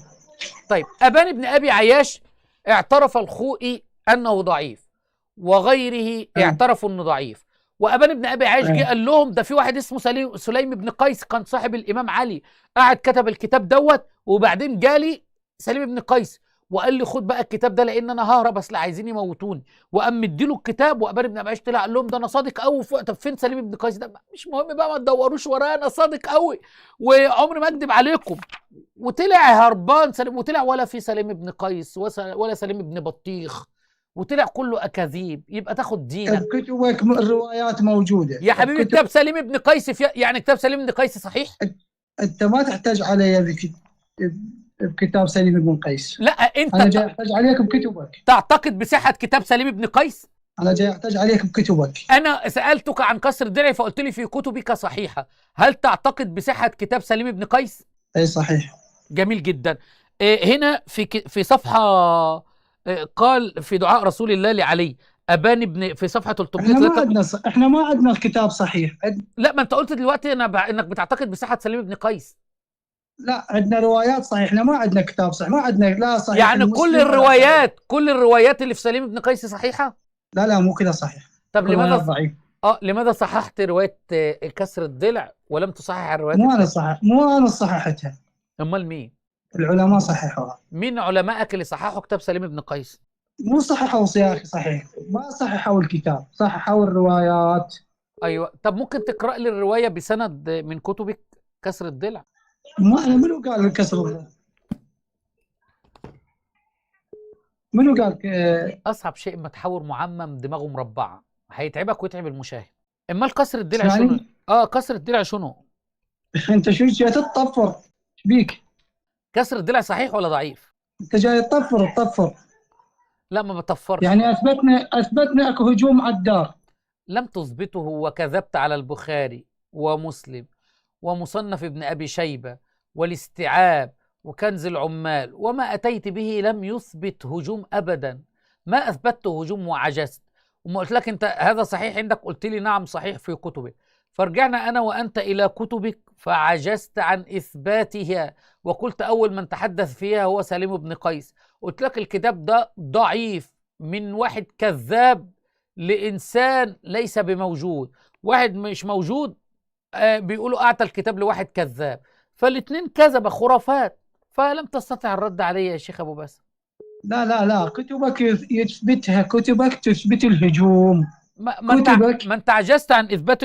طيب أبان بن ابي عياش اعترف الخوئي انه ضعيف، وغيره اعترفوا انه ضعيف، وأبان بن ابي عياش جه قال لهم ده في واحد اسمه سليم بن قيس كان صاحب الامام علي، قعد كتب الكتاب دوت، وبعدين جالي سليم بن قيس وقال لي خد بقى الكتاب ده لان انا ههرب، اصل عايزين يموتوني، وقام مديله الكتاب. وأبان بن ابي عياش طلع قال لهم ده انا صادق قوي. طب فين سليم بن قيس ده؟ مش مهم بقى، ما تدوروش ورايا، انا صادق قوي وعمري ما اكذب عليكم. وطلع هربان سليم، وطلع ولا في سليم بن قيس ولا سليم بن بطيخ وطلع كله اكاذيب، يبقى تاخد دينك. بكتبك الروايات موجوده يا حبيبي كتاب سليم بن قيس يعني كتاب سليم بن قيس صحيح؟ انت ما تحتاج علي بكتاب سليم بن قيس. لا انت انا جاي احتاج عليك بكتبك. تعتقد بصحه كتاب سليم بن قيس؟ انا جاي احتاج عليك بكتبك. انا سالتك عن كسر الضلع فقلت لي في كتبك صحيحه، هل تعتقد بصحه كتاب سليم بن قيس؟ اي صحيح. جميل جدا. هنا في صفحه قال في دعاء رسول الله لعلي ابان ابن، في صفحه 303. احنا ما عندنا الكتاب صحيح. لا ما انت قلت دلوقتي انك بتعتقد بصحه سليم بن قيس. لا عندنا روايات صحيح، احنا ما عندنا كتاب صحيح، ما عندنا لا صحيح يعني كل الروايات اللي في سليم بن قيس صحيحه؟ لا مو كده صحيح. طب لماذا ضعيف؟ لماذا صححت روايه كسر الضلع ولم تصحح الروايات؟ مو انا صححتها. امال مين؟ العلماء صححوها. مين علمائك اللي صححوا كتاب سليم بن قيس؟ مو صححوا يا اخي، صحيح ما صححوا الكتاب، صححوا الروايات. ايوه. طب ممكن تقرا لي الروايه بسند من كتبك كسر الضلع؟ ما انا منو قال كسر الضلع؟ منو قال اصعب شيء اما تحور معمم دماغه مربعه، هيتعبك ويتعب المشاهد. امال كسر الضلع يعني؟ شنو؟ كسر الضلع شنو؟ انت شو جاي تطفر؟ ايش بيك؟ كسر الضلع صحيح ولا ضعيف؟ انت جاي تطفر. لا ما بطفرش. يعني اثبتنا اكو هجوم على الدار. لم تثبته وكذبت على البخاري ومسلم ومصنف ابن ابي شيبه والاستيعاب وكنز العمال، وما اتيت به لم يثبت هجوم ابدا. ما اثبت هجوم وعجزت، وما قلت لك انت هذا صحيح عندك، قلت لي نعم صحيح في كتبك، فرجعنا انا وانت الى كتبك فعجزت عن اثباتها، وقلت اول من تحدث فيها هو سليم بن قيس. قلت لك الكتاب ده ضعيف من واحد كذاب لانسان ليس بموجود، واحد مش موجود بيقولوا اعطى الكتاب لواحد كذاب، فالاثنين كذبه خرافات، فلم تستطع الرد علي يا شيخ ابو باسم. لا كتبك يثبتها، كتبك تثبت الهجوم. ما انت عجزت عن اثبات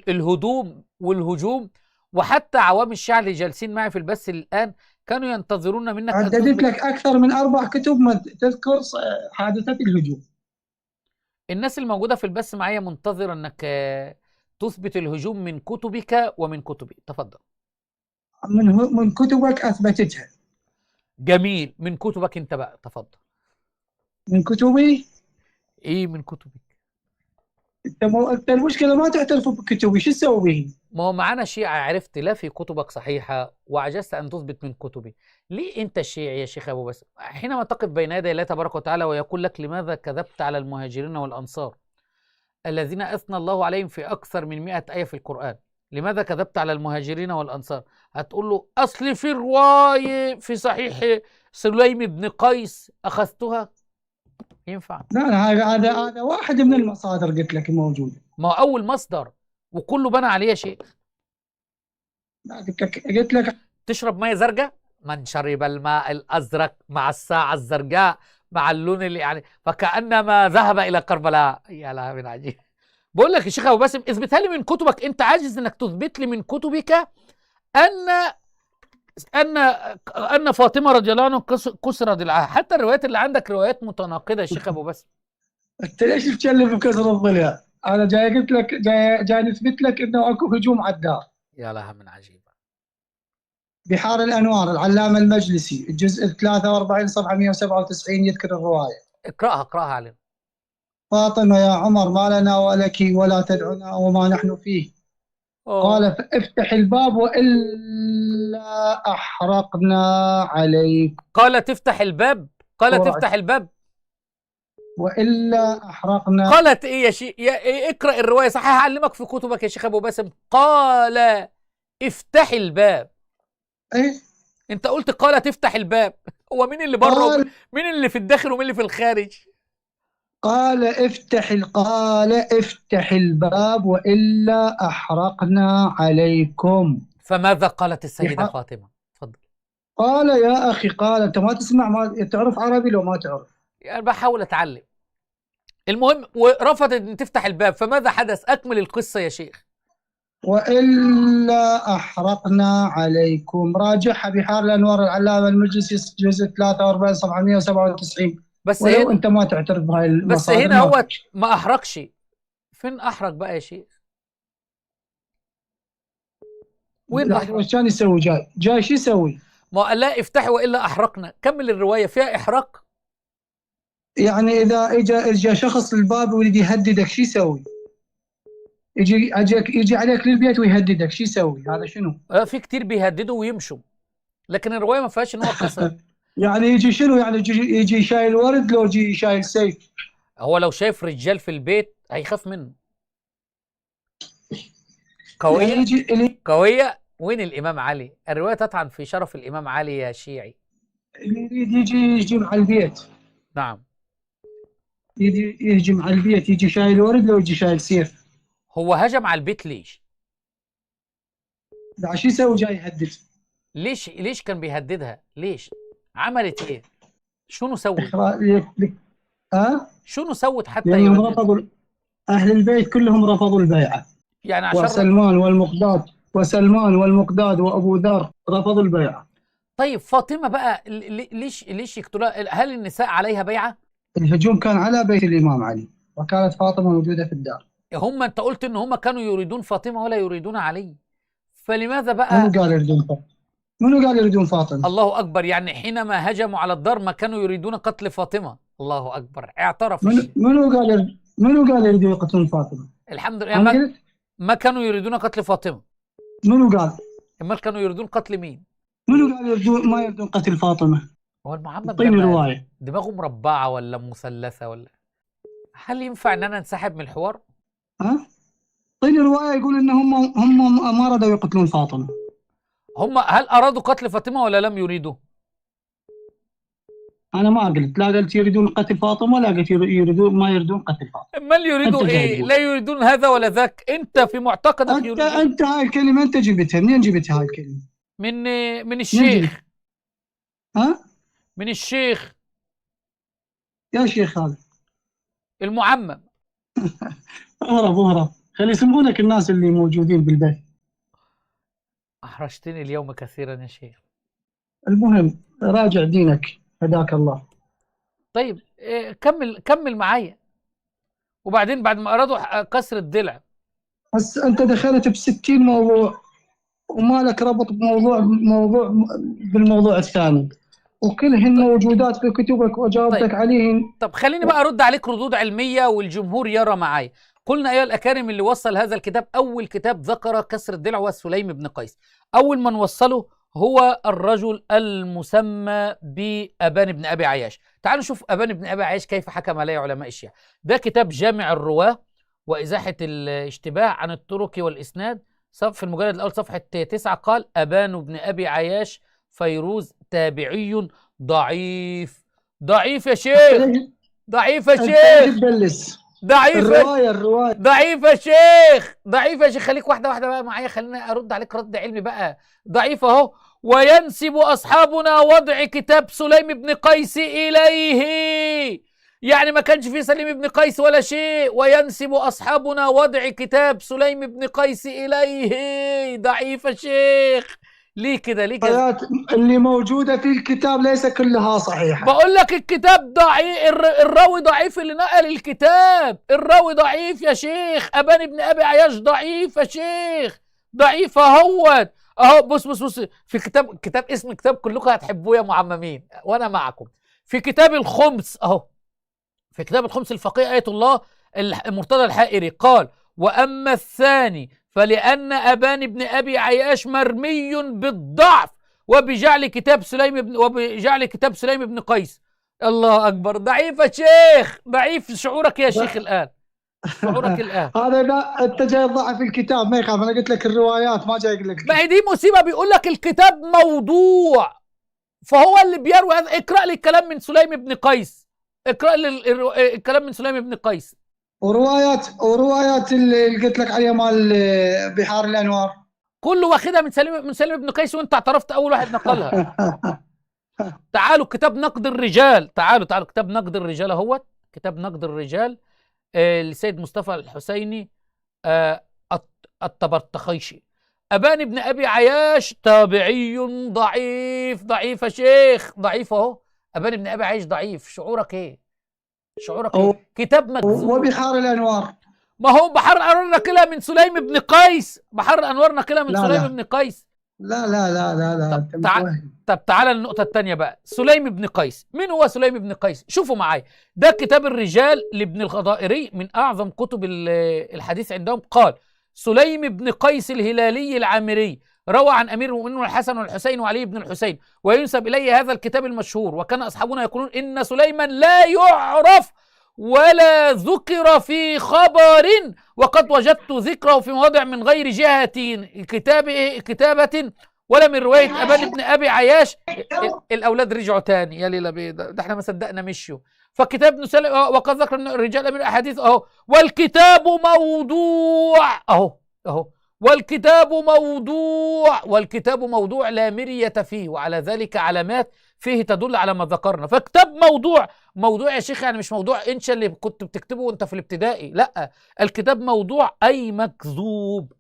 الهدوم والهجوم، وحتى عوام الشعب اللي جالسين معي في البث الان كانوا ينتظرون منك. عددت لك اكثر من 4 كتب ما تذكر حادثه الهجوم. الناس الموجوده في البث معايا منتظره انك تثبت الهجوم من كتبك ومن كتبي. تفضل. من كتبك اثبتتها. جميل. من كتبك انت بقى تفضل. من كتبي؟ ايه من كتبك؟ انت المشكله ما تعترف بكتبي، شو تسوي به؟ ما هو معانا شيعة، عرفت لا في كتبك صحيحة وعجزت أن تثبت من كتبي. ليه أنت الشيعي يا شيخ أبو باسم حينما تقف بين يدي الله تبارك وتعالى ويقول لك لماذا كذبت على المهاجرين والأنصار الذين أثنى الله عليهم في أكثر من 100 آية في القرآن، لماذا كذبت على المهاجرين والأنصار؟ هتقول له أصل في رواية في صحيح سليم بن قيس أخذتها. ينفع؟ لا هذا واحد من المصادر قلت لك موجود. ما هو أول مصدر وكله بنى عليه شيء. لا قلت لك تشرب ميه زرقاء، من شرب الماء الازرق مع الساعه الزرقاء مع اللون اللي يعني فكانما ذهب الى كربلاء. يا لها من عجيب. بقول لك يا شيخ ابو باسم اثبتها لي من كتبك، انت عاجز انك تثبت لي من كتبك ان فاطمه رضي الله عنها كسر ضلعها. حتى الروايات اللي عندك روايات متناقضه يا شيخ ابو باسم. انت ليش تتكلم بكسر الضلع؟ انا جاي قلت لك جاي نثبت لك انه اكو هجوم على الدار. يا لها من عجيب. بحار الانوار العلامه المجلسي الجزء 43 صفحه 197 يذكر الروايه. اقراها علينا. فاطمه يا عمر ما لنا ولك ولا تدعنا وما نحن فيه. قال فافتح الباب والا احرقنا عليك. قال تفتح الباب؟ قال تفتح الباب والا احرقنا. قالت ايه يا شيخ؟ اقرا الروايه صحيح هعلمك في كتبك يا شيخ ابو باسم. قال افتح الباب. ايه انت قلت قال تفتح الباب. هو مين اللي بره مين اللي في الداخل ومين اللي في الخارج؟ قال افتح الباب والا احرقنا عليكم. فماذا قالت السيده فاطمه؟ تفضل. قال يا اخي، قال انت ما تسمع، ما تعرف عربي لو ما تعرف. يعني بحاول اتعلم. المهم ورفضت ان تفتح الباب، فماذا حدث؟ اكمل القصه يا شيخ. والا احرقنا عليكم. راجعها بحار الانوار العلامه المجلسي جزء 43 صفحه 197 بس ولو هنا انت ما تعترف بهاي بس المصادر هنا هو ما في. ما احرقش. فين احرق بقى يا شيخ؟ وين لحظة، احرق؟ وش كان يسوي؟ جاي شو يسوي؟ ما قال لا افتحي والا احرقنا. كمل الروايه، فيها احراق. يعني اذا اجى شخص للباب ويريد يهددك شو يسوي؟ يجي عليك للبيت ويهددك شو يسوي؟ هذا شنو؟ في كتير بيهددوا ويمشوا، لكن الروايه ما فيهاش ان هو قسم. يعني يجي شنو؟ يعني يجي شايل ورد لو يجي شايل سيف؟ هو لو شايف رجال في البيت هيخاف منه. يعني قويه يجي قويه. وين الامام علي؟ الروايه تطعن في شرف الامام علي يا شيعي. اللي يريد يجي يهجم على البيت، نعم. يجي يهجم على البيت، يجي شايل ورد لو يجي شايل سيف. هو هجم على البيت ليش؟ لا شو يسوي؟ جاي يهدد. ليش كان بيهددها؟ ليش؟ عملت ايه؟ شنو سوت؟ ها؟ شنو سوت حتى لانهم يهددها؟ رفضوا، اهل البيت كلهم رفضوا البيعه. يعني عشان وسلمان والمقداد وابو ذر رفضوا البيعه. طيب فاطمه بقى ليش يقتلوها؟ هل النساء عليها بيعه؟ الهجوم كان على بيت الامام علي، وكانت فاطمه موجوده في الدار. انت قلت ان هم كانوا يريدون فاطمه ولا يريدون علي، فلماذا منو بقى؟ قال يريدون فاطمه؟ منو قال يريدون فاطمه؟ الله اكبر. يعني حينما هجموا على الدار ما كانوا يريدون قتل فاطمه. الله اكبر، اعترف منو الشيخ. منو قال يريدون يقتلون فاطمه؟ الحمد لله. انا قلت ما كانوا يريدون قتل فاطمه. منو قال؟ امال كانوا يريدون قتل مين؟ منو قال ما يريدون قتل فاطمه؟ هو المعمم ده اعطيني روايه. دماغه مربعه ولا مثلثه ولا؟ هل ينفع ان انا انسحب من الحوار؟ ها؟ اعطيني روايه يقول ان هم ما رضوا يقتلون فاطمه. هل ارادوا قتل فاطمه ولا لم يريدوا؟ انا ما قلت، لا قلت يريدون قتل فاطمه ولا قلت يريدون ما يريدون قتل فاطمه. امال انت يريدوا جاي ايه؟ تقول، لا يريدون هذا ولا ذاك. انت في معتقدك انت يريدون. انت هاي الكلمه انت جبتها منين؟ جبتها هاي الكلمه؟ من من منين جبت؟ الشيخ. ها؟ من الشيخ يا شيخ هذا المعمم. اهرب خلي يسمونك الناس اللي موجودين بالبيت. احرجتني اليوم كثيرا يا شيخ. المهم راجع دينك هداك الله. طيب كمل معايا. وبعدين بعد ما ارادوا كسر الضلع. بس انت دخلت ب60 موضوع وما لك ربط بالموضوع الثاني، وكلهن موجودات في كتبك وجاوبتك طيب عليهن. طب خليني بقى ارد عليك ردود علميه والجمهور يرى معايا. قلنا ايها الاكارم اللي وصل هذا الكتاب، اول كتاب ذكر كسر الضلع هو سليم بن قيس. اول من وصله هو الرجل المسمى بأبان بن أبي عياش. تعالوا نشوف أبان بن أبي عياش كيف حكم عليه علماء الشيعة. ده كتاب جامع الرواة وإزاحة الاشتباه عن الطرق والإسناد، في المجلد الأول صفحة 9. قال: أبان بن أبي عياش فيروز تابعي ضعيف. ضعيف يا شيخ. ضعيف يا شيخ. تبلس ضعيف الروايه. ضعيف يا شيخ. ضعيف يا شيخ. خليك واحدة واحدة بقى معايا، خليني أرد عليك رد علمي بقى. ضعيف أهو. وينسب أصحابنا وضع كتاب سليم بن قيس إليه. يعني ما كانش في سليم بن قيس ولا شيء. وينسب أصحابنا وضع كتاب سليم بن قيس إليه. ضعيف يا شيخ. ليه كده؟ ليه كده؟ الآيات اللي موجودة في الكتاب ليس كلها صحيحة. بقول لك الكتاب ضعيف. الراوي ضعيف اللي نقل الكتاب. الراوي ضعيف يا شيخ. أبان بن أبي عياش ضعيف يا شيخ. ضعيف اهوت. اهو بص في كتاب اسم كتاب كلكم هتحبوه يا معممين وانا معكم. في كتاب الخمس اهو. في كتاب الخمس الفقيه آية الله المرتضى الحائري قال: واما الثاني فلان ابان بن ابي عياش مرمي بالضعف وبجعل كتاب سليم بن قيس. الله اكبر. ضعيف يا شيخ. ضعيف. شعورك يا شيخ الان. شعورك الان. هذا لا، انت جاي تضعف الكتاب ما يخاف. انا قلت لك الروايات، ما جاي اقول لك. ما هي دي مصيبه. بيقول لك الكتاب موضوع، فهو اللي بيروي هذا. اقرا لي الكلام من سليم بن قيس. اقرا لي الكلام من سليم بن قيس. وروايات اللي قلت لك عليها مال بحار الانوار كله واخدها من سليم بن قيس، وانت اعترفت اول واحد نقلها. تعالوا كتاب نقد الرجال. تعالوا كتاب نقد الرجال اهوت. كتاب نقد الرجال لسيد مصطفى الحسيني الطبرتخيشي. أبان بن أبي عياش تابعي ضعيف. ضعيف يا شيخ. ضعيف اهو. ابان بن ابي عايش ضعيف، شعورك ايه؟ شعورك أو- ايه؟ كتاب مكذوب. وبحار الأنوار. ما هو بحر الانوار ناقلها من سليم بن قيس، بحر الانوار ناقلها من لا سليم لا بن قيس. لا لا لا لا لا، طب أنت متوهم. طب تعالى للنقطة الثانية بقى. سليم بن قيس، مين هو سليم بن قيس؟ شوفوا معايا، ده كتاب الرجال لابن الغضائري من أعظم كتب الحديث عندهم. قال: سليم بن قيس الهلالي العامري روى عن أمير المؤمنين الحسن والحسين وعلي بن الحسين، وينسب إليه هذا الكتاب المشهور. وكان أصحابنا يقولون إن سليما لا يعرف ولا ذكر في خبر، وقد وجدت ذكره في مواضع من غير جهة كتابة ولا من رواية أبان بن أبي عياش. الأولاد رجعوا تاني، يا ليلى بيضة، ده احنا ما صدقنا مشيوا. فكتاب ابن سليم وقد ذكر الرجال من الأحاديث أهو، والكتاب موضوع أهو والكتاب موضوع لا مرية فيه، وعلى ذلك علامات فيه تدل على ما ذكرنا. فكتاب موضوع يا شيخ، يعني مش موضوع انشا اللي كنت بتكتبه وانت في الابتدائي، لا، الكتاب موضوع أي مكذوب.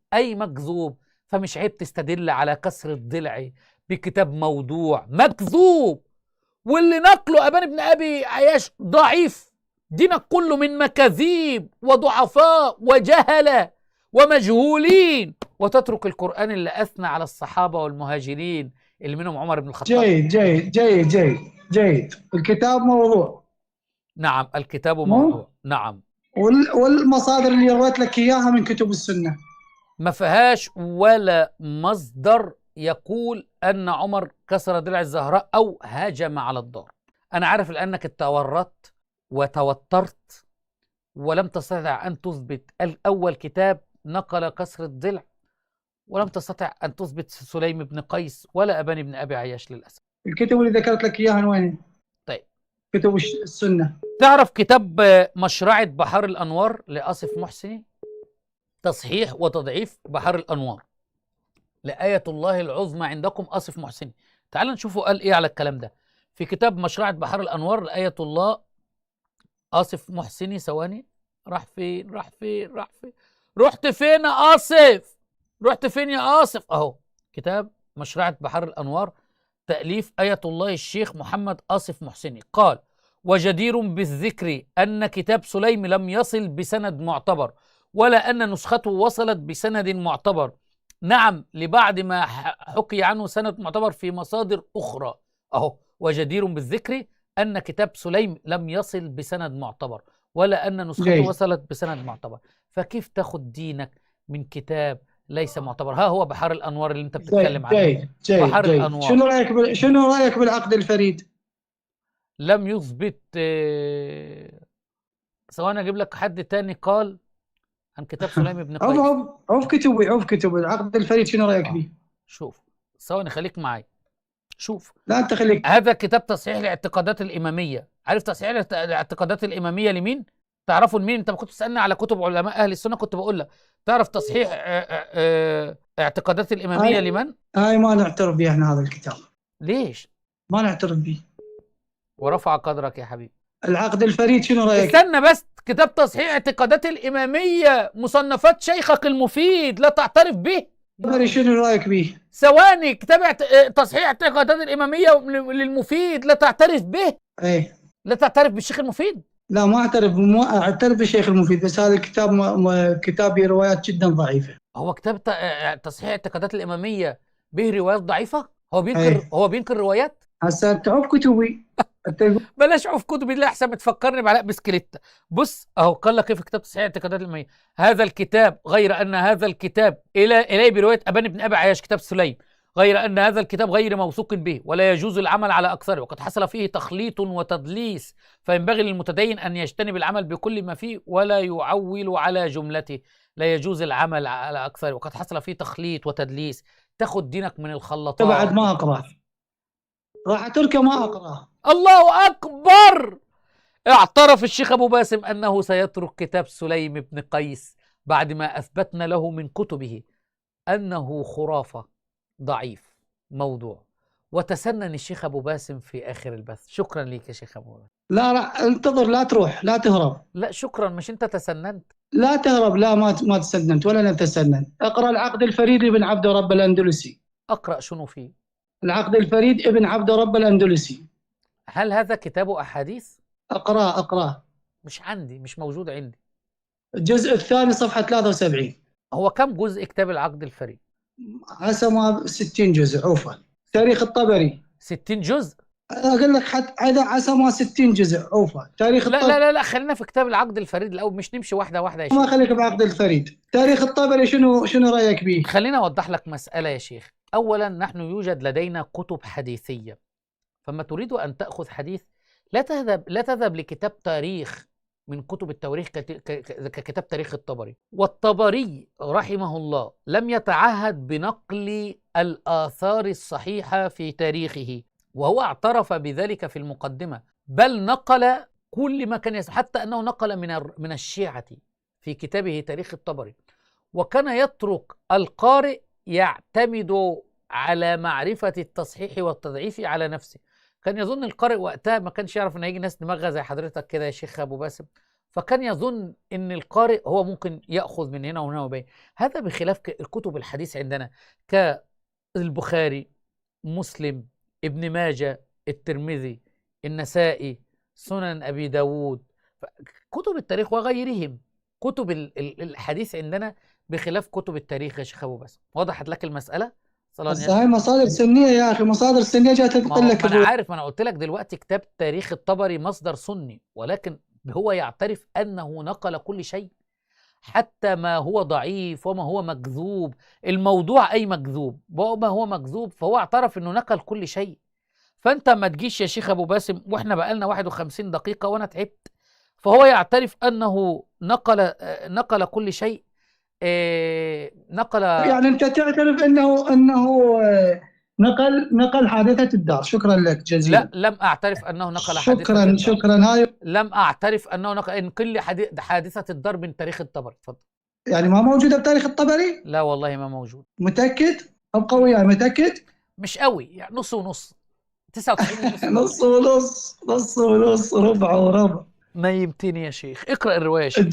فمش عيب تستدل على كسر الضلع بكتاب موضوع مكذوب، واللي نقله أبان بن أبي عياش ضعيف. دينك كله من مكاذيب وضعفاء وجهلة ومجهولين، وتترك القرآن اللي أثنى على الصحابة والمهاجرين اللي منهم عمر بن الخطاب. جيد. الكتاب موضوع. نعم، الكتاب موضوع. نعم. والمصادر اللي رويت لك إياها من كتب السنة ما فيهاش ولا مصدر يقول أن عمر كسر ضلع الزهراء أو هاجم على الدار. أنا عارف لأنك تورطت وتوترت ولم تستطع أن تثبت الأول كتاب نقل كسر الضلع، ولم تستطع أن تثبت سليم بن قيس ولا أبان بن أبي عياش للأسف. الكتب اللي ذكرت لك إياها وين؟ طيب، كتب السنة. تعرف كتاب مشرعة بحار الأنوار لآصف محسني؟ تصحيح وتضعيف بحار الأنوار لآية الله العظمى عندكم آصف محسني. تعال نشوفوا قال إيه على الكلام ده في كتاب مشرعة بحار الأنوار لآية الله آصف محسني. ثواني، راح فين؟ رحت فين يا آصف؟ رحت فين يا آصف؟ أهو كتاب مشرعة بحار الأنوار تأليف آية الله الشيخ محمد آصف محسني. قال: وجدير بالذكر أن كتاب سليم لم يصل بسند معتبر، ولا أن نسخته وصلت بسند معتبر. نعم، لبعد ما حكي عنه سند معتبر في مصادر أخرى. أهو وجدير بالذكر أن كتاب سليم لم يصل بسند معتبر، ولا أن نسخته وصلت بسند معتبر. فكيف تاخد دينك من كتاب ليس معتبر؟ ها هو بحار الأنوار اللي أنت بتتكلم عنه. بحار الأنوار. شنو رأيك بالعقد الفريد؟ لم يثبت. ثواني أجيب لك حد تاني قال عن كتاب سليم بن قيس. عوف كتب العقد الفريد، شنو رأيك به؟ شوف، ثواني خليك معي. شوف، لا أنت خليك. هذا كتاب تصحيح الاعتقادات الإمامية. عارف تصحيح الاعتقادات الإمامية لمين؟ تعرفوا لمين؟ أنت ما كنت تسألني على كتب علماء أهل السنة كنت بقول لك. تعرف تصحيح اعتقادات الإمامية لمن؟ ما نعترف به احنا هذا الكتاب. ليش؟ ما نعترف به. ورفع قدرك يا حبيبي. العقد الفريد شنو رأيك؟ استنى بس، كتاب تصحيح اعتقادات الإمامية مصنفات شيخك المفيد، لا تعترف به؟ شنو رأيك به؟ ثواني، كتاب تصحيح اعتقادات الإمامية للمفيد لا تعترف به؟ ايه، لا تعترف بالشيخ المفيد؟ لا ما اعترف بالشيخ المفيد، بس هذا الكتاب كتاب روايات جدا ضعيفة. هو كتاب تصحيح اعتقادات الإمامية به روايات ضعيفة؟ هو بينكر روايات؟ هسه تعوف كتبي. بلاش عوف كتبي، لا احسن بتفكرني بعلاء بسكليتة. بص اهو قال لك كيف كتاب تصحيح اعتقادات الإمامية: هذا الكتاب، غير ان هذا الكتاب اليه برواية ابان بن ابي عياش كتاب سليم، غير ان هذا الكتاب غير موثوق به ولا يجوز العمل على اكثره، وقد حصل فيه تخليط وتدليس، فينبغي للمتدين ان يجتنب العمل بكل ما فيه ولا يعول على جملته. لا يجوز العمل على اكثره وقد حصل فيه تخليط وتدليس. تاخد دينك من الخلاطات. بعد ما اقرا، راح اتركه ما اقراه. الله اكبر. اعترف الشيخ ابو باسم انه سيترك كتاب سليم بن قيس بعد ما اثبتنا له من كتبه انه خرافه، ضعيف، موضوع. وتسنن الشيخ ابو باسم في اخر البث. شكرا ليك يا شيخ ابو باسم. لا انتظر، لا تروح، لا تهرب. لا شكرا، مش انت تسننت؟ لا تهرب، لا ما تسننت ولا نتسنن. اقرا العقد الفريد لابن عبد رب الاندلسي. اقرا شنو فيه؟ العقد الفريد ابن عبد رب الاندلسي. هل هذا كتاب أحاديث؟ اقراه. مش عندي، مش موجود عندي. الجزء الثاني صفحة 73. هو كم جزء كتاب العقد الفريد؟ عسى ما 60 جزء عوفة. تاريخ الطبري 60 جزء؟ اقول لك حتى عسى ما 60 جزء عوفة. تاريخ لا الطبري لا لا لا، خلينا في كتاب العقد الفريد الأول، مش نمشي واحدة واحدة يا ما شيخ. خليك بعقد الفريد. تاريخ الطبري شنو رأيك به؟ خلينا أوضح لك مسألة يا شيخ. أولا نحن يوجد لدينا كتب حديثية، فما تريد أن تأخذ حديث لا تذهب لكتاب تاريخ من كتب التواريخ ككتاب تاريخ الطبري. والطبري رحمه الله لم يتعهد بنقل الآثار الصحيحة في تاريخه، وهو اعترف بذلك في المقدمة، بل نقل كل ما كان حتى أنه نقل من الشيعة في كتابه تاريخ الطبري. وكان يترك القارئ يعتمد على معرفة التصحيح والتضعيف على نفسه. كان يظن القارئ وقتها ما كانش يعرف ان هيجي ناس دماغها زي حضرتك كده يا شيخ ابو باسم، فكان يظن ان القارئ هو ممكن ياخذ من هنا وهنا وبين هذا، بخلاف الكتب الحديث عندنا كالبخاري، مسلم، ابن ماجه، الترمذي، النسائي، سنن ابي داود، كتب التاريخ وغيرهم. كتب الحديث عندنا بخلاف كتب التاريخ يا شيخ ابو باسم. وضحت لك المساله؟ بس هاي مصادر سنية يا أخي، مصادر سنية جاءت تنقل لك ما أنا عارف، ما أنا قلت لك دلوقتي كتاب تاريخ الطبري مصدر سني، ولكن هو يعترف أنه نقل كل شيء، حتى ما هو ضعيف وما هو مكذوب. الموضوع أي مكذوب وما هو مكذوب، فهو اعترف أنه نقل كل شيء. فأنت ما تجيش يا شيخ أبو باسم وإحنا بقالنا 51 دقيقة وأنا تعبت، فهو يعترف أنه نقل كل شيء. نقل يعني أنت تعترف أنه نقل حادثة الدار. شكرا لك جزيلا. لا، لم أعترف أنه نقل حادثة الدار. شكرا. هاي لم أعترف أنه نقل إن كل حادثة الدار من تاريخ الطبري. اتفضل. يعني ما موجودة بتاريخ الطبري؟ لا والله ما موجود. متأكد؟ أو قوي يعني متأكد؟ مش قوي يعني، نص ونص، 99 نص ونص، نص ونص، ربع وربع. ما يمتني يا شيخ. اقرأ الرواية يا شيخ.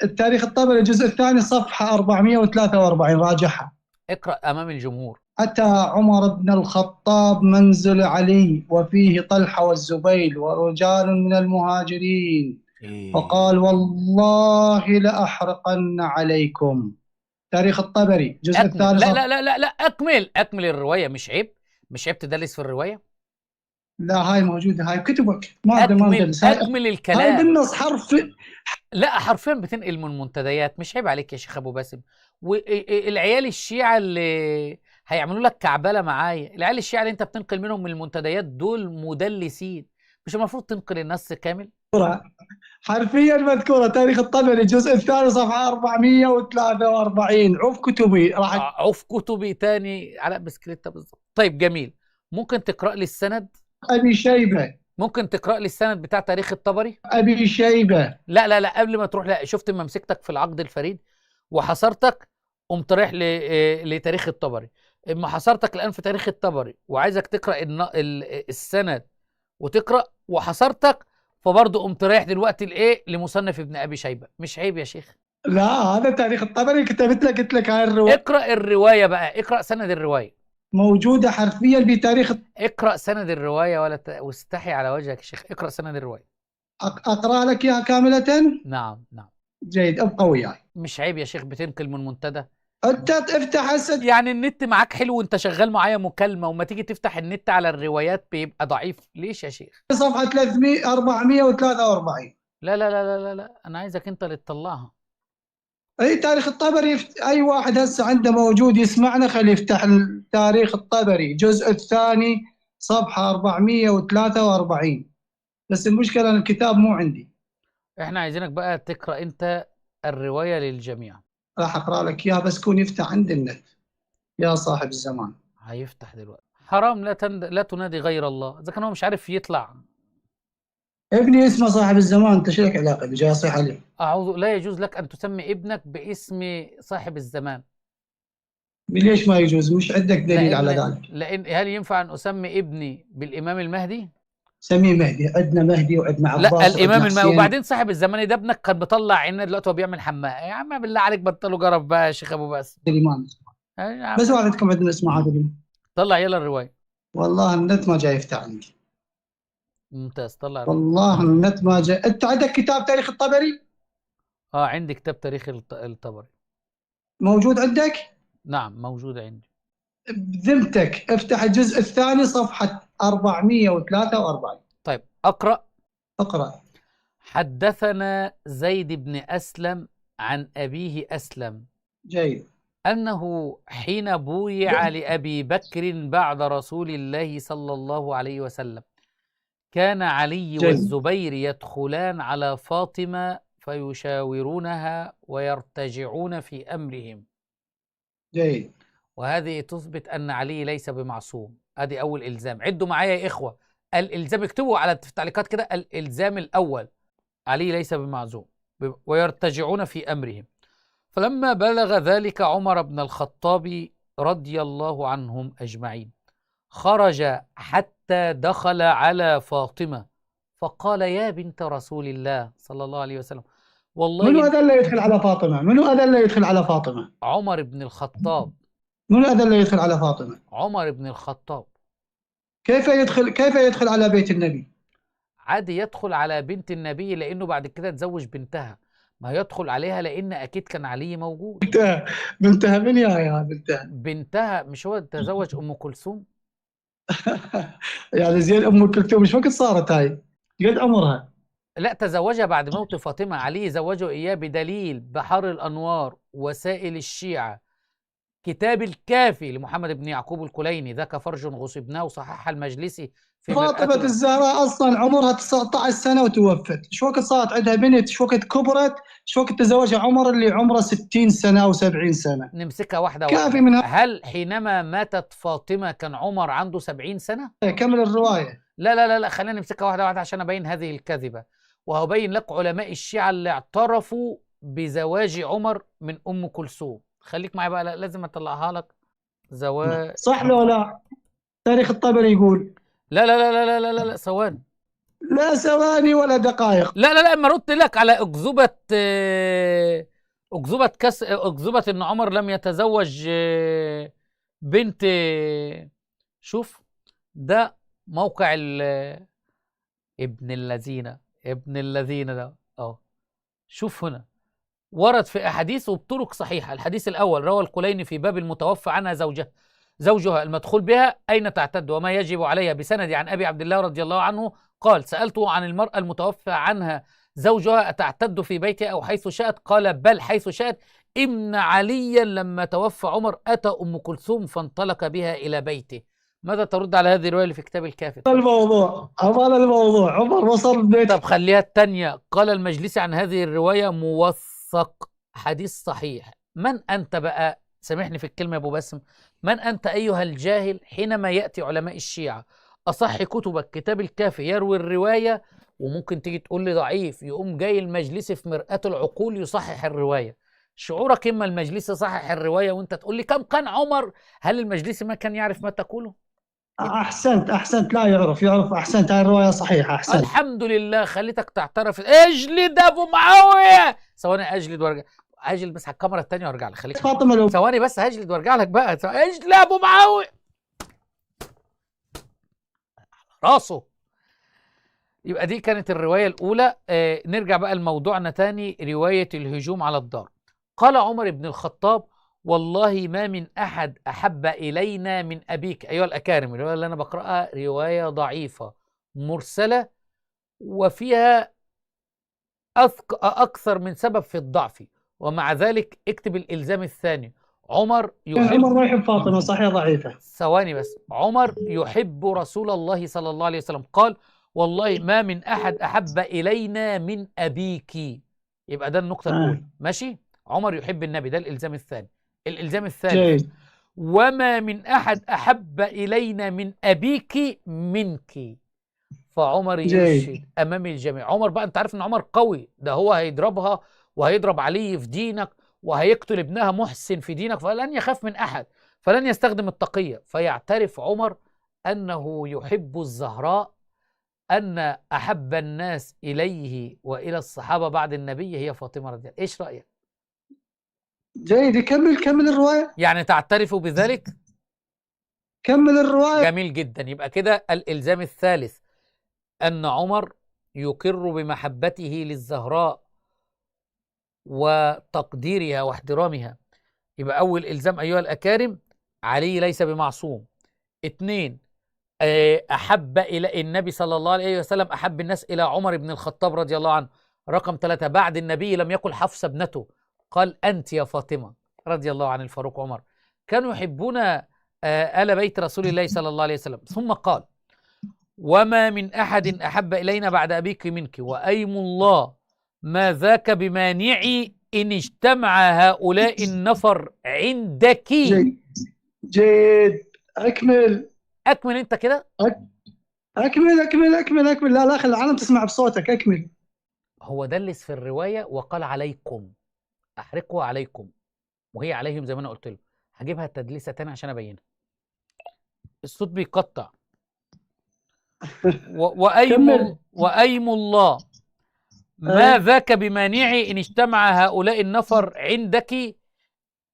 التاريخ الطبري الجزء الثاني صفحة 443، راجعها. اقرأ أمام الجمهور. أتى عمر بن الخطاب منزل علي وفيه طلحة والزبير ورجال من المهاجرين، فقال والله لأحرقن عليكم. تاريخ الطبري الجزء الثاني. لا لا لا لا لا، أكمل الرواية. مش عيب تدلس في الرواية؟ لا هاي موجودة، هاي كتبك ما أكمل الكلام. هاي بالنص حرف. لا حرفيا بتنقل من المنتديات. مش عيب عليك يا شيخ ابو باسم؟ والعيال الشيعة اللي هيعملوا لك كعبله معايا، العيال الشيعة اللي انت بتنقل منهم من المنتديات دول مدلسين. مش المفروض تنقل النص كامل؟ حرفيا مذكورة تاريخ الطبري الجزء الثاني صفحة 443. عوف كتبي عوف كتبي تاني على بسكليتة بالظبط. طيب جميل، ممكن تقرأ لي السند؟ أبي شيبة. ممكن تقرأ لي السند بتاع تاريخ الطبري؟ أبي شيبة. لا لا لا، قبل ما تروح، لا، شفت ما مسكتك في العقد الفريد وحصرتك، قمت رايح لتاريخ الطبري. اما حصرتك الآن في تاريخ الطبري وعايزك تقرأ السند وتقرأ، وحصرتك، فبرضه قمت رايح دلوقتي لمصنف ابن أبي شيبة. مش عيب يا شيخ؟ لا هذا تاريخ الطبري كتبت لك، قلت لك هاي الرواية. اقرأ الرواية بقى، اقرأ سند الرواية. موجودة حرفيا في تاريخ. اقرأ سند الرواية واستحي على وجهك يا شيخ. اقرأ سند الرواية. أقرأ لك إياها كاملة؟ نعم. جيد، ابقى وياي. مش عيب يا شيخ بتنقل من منتدى؟ انت افتح يعني النت معاك حلو وانت شغال معايا مكالمة، وما تيجي تفتح النت على الروايات بيبقى ضعيف ليش يا شيخ؟ صفحة 443. لا لا لا لا لا لا، انا عايزك انت اللي تطلعها. اي تاريخ الطبري اي واحد هسه عنده موجود يسمعنا خليه يفتح تاريخ الطبري الجزء الثاني صفحة 443. بس المشكلة ان الكتاب مو عندي. احنا عايزينك بقى تقرأ انت الرواية للجميع. راح اقرأ لك اياها بس كون يفتح عند النت يا صاحب الزمان. هيفتح دلوقتي. حرام لا تنادي غير الله اذا كان هو مش عارف يطلع. ابني اسمه صاحب الزمان، انت شو لك علاقة بجاي اصيح عليه؟ لا يجوز لك ان تسمي ابنك باسم صاحب الزمان. ليش ما يجوز؟ مش عندك دليل على ذلك؟ لان هل ينفع ان اسمي ابني بالامام المهدي؟ سميه مهدي، عندنا مهدي وعندنا عباس. لا الامام المهدي. وبعدين صاحب الزمان ده ابنك كان بيطلع عنا دلوقتي وهو بيعمل حمام. يا عم بالله عليك بطلوا جرب بقى يا شيخ ابو باسم. بس واحدكم عندنا اسمه عادل. طلع يلا الروايه. والله النت ما جاي يفتح عندي. ممتاز، طلع الرقم. والله النت ما جاء. انت عندك كتاب تاريخ الطبري عندي كتاب تاريخ الطبري. موجود عندك؟ نعم موجود عندي. بذمتك افتح الجزء الثاني صفحة 443. طيب أقرأ. اقرأ. حدثنا زيد بن أسلم عن أبيه أسلم جيد. أنه حين بويع لأبي بكر بعد رسول الله صلى الله عليه وسلم كان علي جيد. والزبير يدخلان على فاطمة فيشاورونها ويرتجعون في أمرهم. جيد. وهذه تثبت أن علي ليس بمعصوم. هذه أول إلزام. عدوا معايا يا إخوة الإلزام، اكتبوا على التعليقات كده الإلزام الأول: علي ليس بمعصوم ويرتجعون في أمرهم. فلما بلغ ذلك عمر بن الخطاب رضي الله عنهم أجمعين خرج حتى دخل على فاطمة فقال: يا بنت رسول الله صلى الله عليه وسلم والله. منو هذا اللي يدخل على فاطمة؟ منو هذا اللي يدخل على فاطمة؟ عمر بن الخطاب. منو هذا اللي يدخل على فاطمة؟ عمر بن الخطاب. كيف يدخل على بيت النبي؟ عادي يدخل على بنت النبي لأنه بعد كده تزوج بنتها. ما يدخل عليها لأن أكيد كان علي موجود. بنتها من يا بنتها؟ بنتها مش هو تزوج أم كلثوم؟ يعني زين ام كلثوم ايش وقت صارت هاي؟ قد عمرها؟ لا، تزوجها بعد موت فاطمة. علي زوجه إياه بدليل بحر الأنوار، وسائل الشيعة، كتاب الكافي لمحمد بن يعقوب الكليني، ذاك فرج غصبناه، وصححها المجلسي في فاطمة الزهراء اصلا عمرها 19 سنة وتوفت. ايش وقت صارت عندها بنت؟ ايش وقت كبرت؟ ايش وقت تزوجها عمر اللي عمره 60 سنة او 70 سنة؟ نمسكها واحدة كافي واحدة. منها. هل حينما ماتت فاطمة كان عمر عنده 70 سنة؟ كمل الرواية. لا لا لا لا، خلينا نمسكها واحدة واحدة عشان أبين هذه الكذبة، وهبين لك علماء الشيعة اللي اعترفوا بزواج عمر من أم كلثوم. خليك معي بقى، لا لازم أطلعها لك. زواج. صح لو لا؟ تاريخ الطبري يقول. لا لا لا لا لا لا لا، ثواني. لا ثواني ولا دقائق. لا لا لا، اما رد لك على أكذوبة أكذوبة إن عمر لم يتزوج بنت. شوف ده موقع ابن الذين، ابن الذين ده شوف هنا ورد في أحاديث وبطرق صحيحة. الحديث الأول روى الكليني في باب المتوفى عنها زوجها المدخول بها أين تعتد وما يجب عليها بسند عن أبي عبد الله رضي الله عنه قال: سألته عن المرأة المتوفى عنها زوجها أتعتد في بيتها أو حيث شاءت؟ قال: بل حيث شاءت. إن عليا لما توفى عمر أتى أم كلثوم فانطلق بها إلى بيته. ماذا ترد على هذه الرواية اللي في كتاب الكافي؟ الموضوع عمر وصل البيت. طب خليها الثانية. قال المجلسي عن هذه الرواية موثق، حديث صحيح. من أنت بقى؟ سامحني في الكلمة يا أبو باسم، من أنت أيها الجاهل حينما يأتي علماء الشيعة أصح كتبك كتاب الكافي يروي الرواية، وممكن تيجي تقول لي ضعيف، يقوم جاي المجلسي في مرآة العقول يصحح الرواية. شعورك إما المجلسي يصحح الرواية وأنت تقول لي كم كان عمر؟ هل المجلسي ما كان يعرف ما تقوله؟ احسنت لا يعرف احسنت. هاي الروايه صحيحه. احسنت. الحمد لله، خليتك تعترف. اجلد ابو معاويه. ثواني اجلد وارجع. هجلد بس على الكاميرا الثانيه وارجع لك. خليك فاطمه لو ثواني بس، هجلد وارجع لك بقى. اجلد ابو معاويه راسه. يبقى دي كانت الروايه الاولى. نرجع بقى لموضوعنا تاني، روايه الهجوم على الدار. قال عمر بن الخطاب: والله ما من أحد أحب إلينا من أبيك. أيها الأكارم، الرواية اللي أنا بقرأها رواية ضعيفة مرسلة وفيها أكثر من سبب في الضعف، ومع ذلك اكتب الإلزام الثاني: عمر ما يحب فاطمة. صحيح ضعيفة. ثواني بس. عمر يحب رسول الله صلى الله عليه وسلم. قال: والله ما من أحد أحب إلينا من أبيك. يبقى ده النقطة الأولى. ماشي؟ عمر يحب النبي، ده الإلزام الثاني. الإلزام الثالث: وما من أحد أحب إلينا من أبيك منك. فعمر يرشد أمام الجميع. عمر بقى أنت عارف أن عمر قوي، ده هو هيضربها وهيضرب علي في دينك وهيقتل ابنها محسن في دينك، فلن يخاف من أحد، فلن يستخدم التقية. فيعترف عمر أنه يحب الزهراء، أن أحب الناس إليه وإلى الصحابة بعد النبي هي فاطمة رضي الله. إيش رأيك؟ جيد. كمل الرواية. يعني تعترف بذلك؟ كمل الرواية. جميل جدا. يبقى كده الإلزام الثالث: أن عمر يقر بمحبته للزهراء وتقديرها واحترامها. يبقى أول إلزام أيها الأكارم، علي ليس بمعصوم. 2، أحب إلى النبي صلى الله عليه وسلم، أحب الناس إلى عمر بن الخطاب رضي الله عنه. رقم 3، بعد النبي لم يقل حفصة ابنته، قال أنت يا فاطمة رضي الله عن الفاروق عمر. كانوا يحبون آل بيت رسول الله صلى الله عليه وسلم. ثم قال: وما من أحد أحب إلينا بعد أبيك منك، وأيم الله ما ذاك بمانعي إن اجتمع هؤلاء النفر عندك. جيد. أكمل أنت كده. أكمل. لا خلي العالم تسمع بصوتك. أكمل. هو دلس في الرواية وقال عليكم، أحرقه عليكم، وهي عليهم زي ما أنا قلت له. هجيبها التدليسة تاني عشان أبينها. الصوت بيقطع. وأيم الله ما ذاك بمانعي إن اجتمع هؤلاء النفر عندك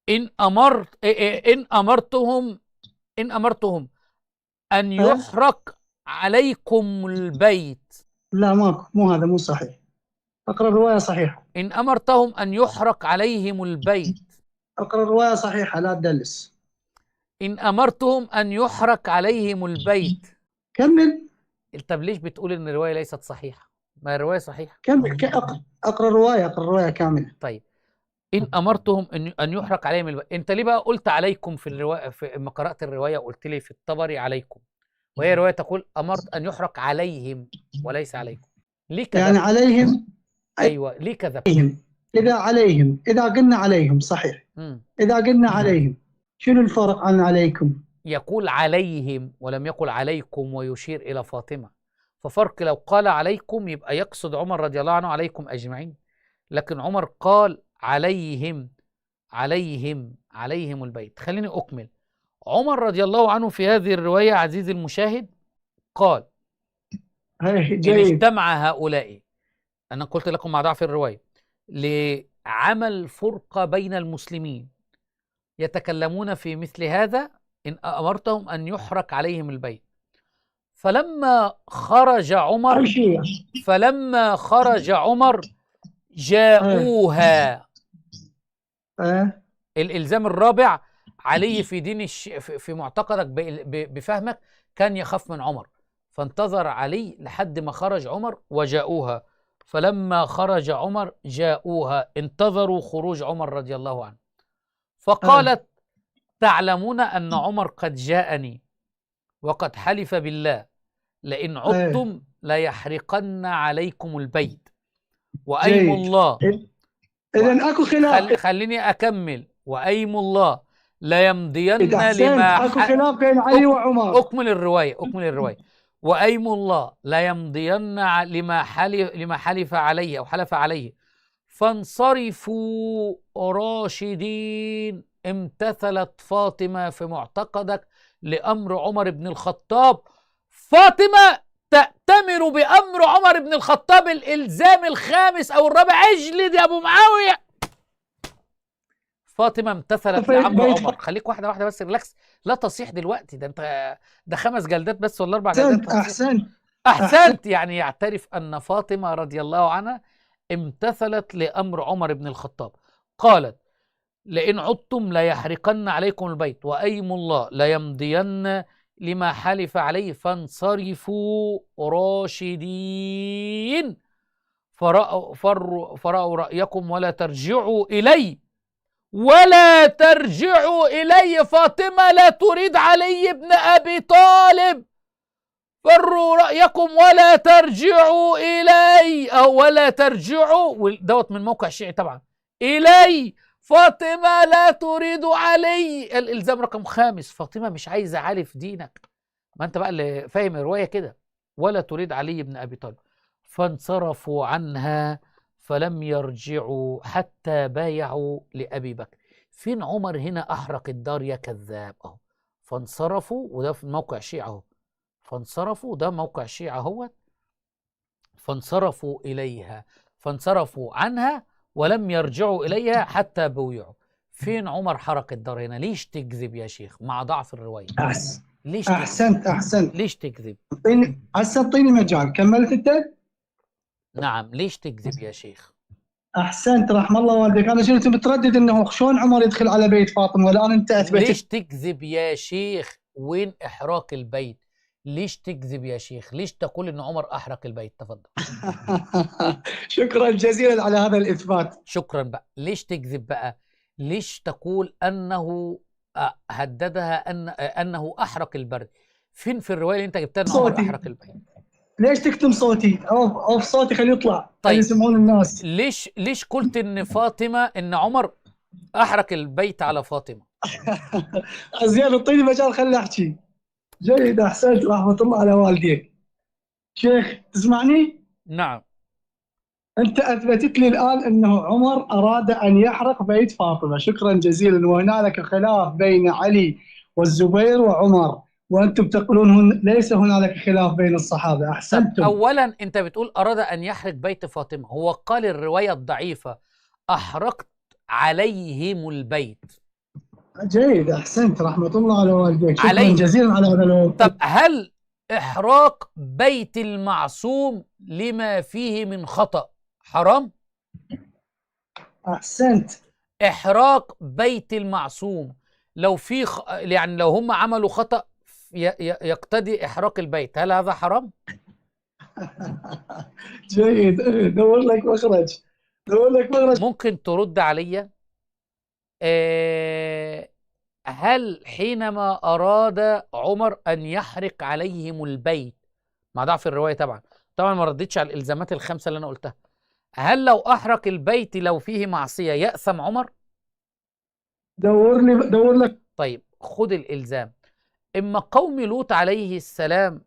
إن أمرتهم أن يحرق عليكم البيت. لا مو هذا مو صحيح. اقرأ الرواية صحيحة. إن أمرتهم أن يحرق عليهم البيت. اقرأ الرواية صحيحة، لا تدلس. إن أمرتهم أن يحرق عليهم البيت. كمل. طب ليش بتقول إن الرواية ليست صحيحة؟ ما الرواية صحيحة. كمل. اقرأ الرواية كاملة. طيب، إن أمرتهم أن يحرق عليهم البيت. أنت ليه بقى قلت عليكم في الرواية؟ لما قرأت الرواية قلت لي في الطبري عليكم، وهي رواية تقول أمرت أن يحرق عليهم وليس عليكم. ليه كذا؟ يعني عليهم. أيوة، ليه كذا؟ إذا قلنا عليهم صحيح. إذا قلنا عليهم شنو الفرق عن عليكم؟ يقول عليهم ولم يقل عليكم ويشير إلى فاطمة، ففرق. لو قال عليكم يبقى يقصد عمر رضي الله عنه عليكم أجمعين، لكن عمر قال عليهم البيت. خليني أكمل. عمر رضي الله عنه في هذه الرواية عزيزي المشاهد قال: إن اجتمع هؤلاء، أنا قلت لكم مع ضعف الرواية، لعمل فرقة بين المسلمين يتكلمون في مثل هذا، إن أمرتهم أن يحرق عليهم البيت. فلما خرج عمر جاءوها. الإلزام الرابع، علي في دين في معتقدك بفهمك كان يخاف من عمر، فانتظر علي لحد ما خرج عمر وجاءوها. فلما خرج عمر جاءوها، انتظروا خروج عمر رضي الله عنه. فقالت: تعلمون أن عمر قد جاءني وقد حلف بالله لئن عدتم ليحرقن عليكم البيت، وأيم الله. إذن أكو خلاف. خليني أكمل. وأيم الله لا يمضين لما أكو خلاف بين علي وعمر. أكمل الرواية. وأيم الله لا يمضين لما حلف عليه أو حلف عليه، فانصرفوا راشدين. امتثلت فاطمة في معتقدك لأمر عمر بن الخطاب. فاطمة تأتمر بأمر عمر بن الخطاب الإلزام الخامس أو الرابع. اجلد يا أبو معاوية. فاطمة امتثلت لأمر عمر. خليك واحدة واحدة بس، ريلاكس، لا تصيح دلوقتي. ده 5 جلدات بس ولا 4 جلدات؟ أحسنت. يعني يعترف أن فاطمة رضي الله عنها امتثلت لأمر عمر بن الخطاب. قالت: لئن عدتم ليحرقن عليكم البيت، وأيم الله ليمضين لما حلف عليه، فانصرفوا راشدين. فرأوا رأيكم ولا ترجعوا إلي. فاطمة لا تريد علي بن أبي طالب. فروا رأيكم ولا ترجعوا إلي، أو ولا ترجعوا، دوت من موقع الشيعي طبعا، إلي. فاطمة لا تريد علي. الإلزام رقم 5، فاطمة مش عايزة علي في دينك. ما أنت بقى اللي فاهم الرواية كده. ولا تريد علي بن أبي طالب. فانصرفوا عنها فلم يرجعوا حتى بايعوا لأبي بكر. فين عمر هنا أحرق الدار يا كذاب؟ أهو فانصرفوا، وده في موقع الشيعة أهو. فانصرفوا، ده موقع الشيعة اهو. فانصرفوا إليها، فانصرفوا عنها ولم يرجعوا إليها حتى بويعوا. فين عمر حرق الدار هنا؟ ليش تكذب يا شيخ مع ضعف الرواية؟ ليش تكذب؟ احسنت. ليش تكذب؟ هسه اعطيني مجال، كملت انت؟ نعم، ليش تكذب يا شيخ؟ احسنت رحم الله والديك. انا كنت متردد انه شلون عمر يدخل على بيت فاطمه، والان انت اثبتت. ليش تكذب يا شيخ؟ وين إحراق البيت؟ ليش تكذب يا شيخ؟ ليش تقول إن عمر أحرق البيت؟ تفضل. شكرا جزيلا على هذا الاثبات. شكرا بقى. ليش تكذب بقى؟ ليش تقول أنه هددها أنه أحرق البرد؟ فين في الرواية اللي أنت جبتها إن عمر صوتي. أحرق البيت؟ ليش تكتم صوتي؟ اوف صوتي، خليه يطلع، خليه طيب. يسمعون الناس. ليش قلت إن عمر أحرق البيت على فاطمة؟ زين، اعطيني مجال خليني احكي. جيد، احسنت رحمه الله على والديك. شيخ تسمعني؟ نعم. انت اثبتت لي الان انه عمر اراد ان يحرق بيت فاطمه، شكرا جزيلا. وهنالك خلاف بين علي والزبير وعمر، وانتم تقولون ليس هنالك خلاف بين الصحابه. طب احسنتم. أولا أنت بتقول أراد أن يحرق بيت فاطمة، هو قال الرواية الضعيفة أحرقت عليهم البيت. جيد، احسنت رحمه الله على والديك، شكرا عليه. جزيلا على هذا الوقت. طب هل إحراق بيت المعصوم لما فيه من خطأ حرام؟ احسنت. إحراق بيت المعصوم لو في يعني لو هم عملوا خطأ يقتضي إحراق البيت، هل هذا حرام؟ جيد، دور لك مخرج، دور لك مخرج. ممكن ترد عليا؟ هل حينما أراد عمر أن يحرق عليهم البيت مع ضعف الرواية طبعا ما ردتش على الإلزامات الخمسة اللي أنا قلتها، هل لو أحرق البيت لو فيه معصية يأثم عمر؟ دور لك. طيب خد الإلزام. إما قوم لوط عليه السلام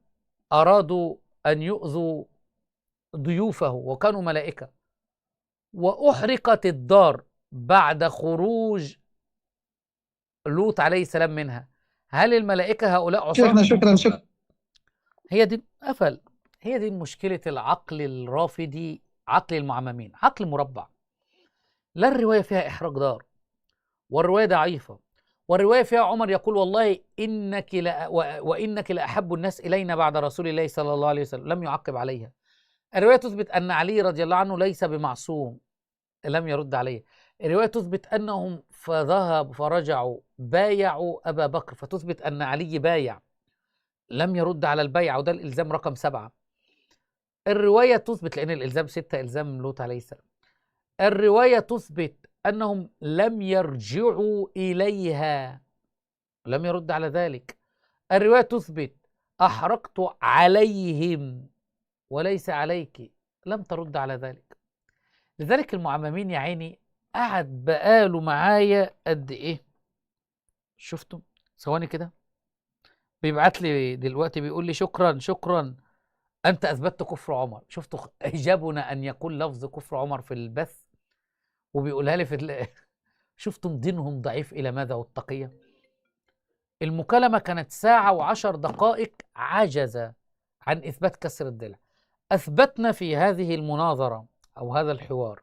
أرادوا أن يؤذوا ضيوفه وكانوا ملائكة، وأحرقت الدار بعد خروج لوط عليه السلام منها، هل الملائكة هؤلاء عصاة؟ شكرا. هي دي مشكلة العقل الرافضي، عقل المعممين، عقل مربع. لا الرواية فيها إحراق دار، والرواية ضعيفة، والرواية فيها عمر يقول والله وإنك لأحب الناس إلينا بعد رسول الله صلى الله عليه وسلم، لم يعقب عليها. الرواية تثبت أن علي رضي الله عنه ليس بمعصوم، لم يرد عليه. الرواية تثبت أنهم فرجعوا بايعوا أبا بكر، فتثبت أن علي بايع، لم يرد على البيعة، وده الإلزام رقم 7. الرواية تثبت، لأن الإلزام 6 إلزام لوط عليه السلام، الرواية تثبت أنهم لم يرجعوا إليها، لم يرد على ذلك. الرواية تثبت أحرقت عليهم وليس عليك، لم ترد على ذلك. لذلك المعممين يا عيني قعد بقاله معايا قد إيه؟ شفتم؟ ثواني كده، بيبعت لي دلوقتي بيقول لي شكرا أنت أثبتت كفر عمر. شفتوا إجابنا أن يكون لفظ كفر عمر في البث وبيقولها لي في شفتم دينهم ضعيف إلى ماذا والتقية. المكالمة كانت 1:10 عجز عن إثبات كسر الضلع. أثبتنا في هذه المناظرة أو هذا الحوار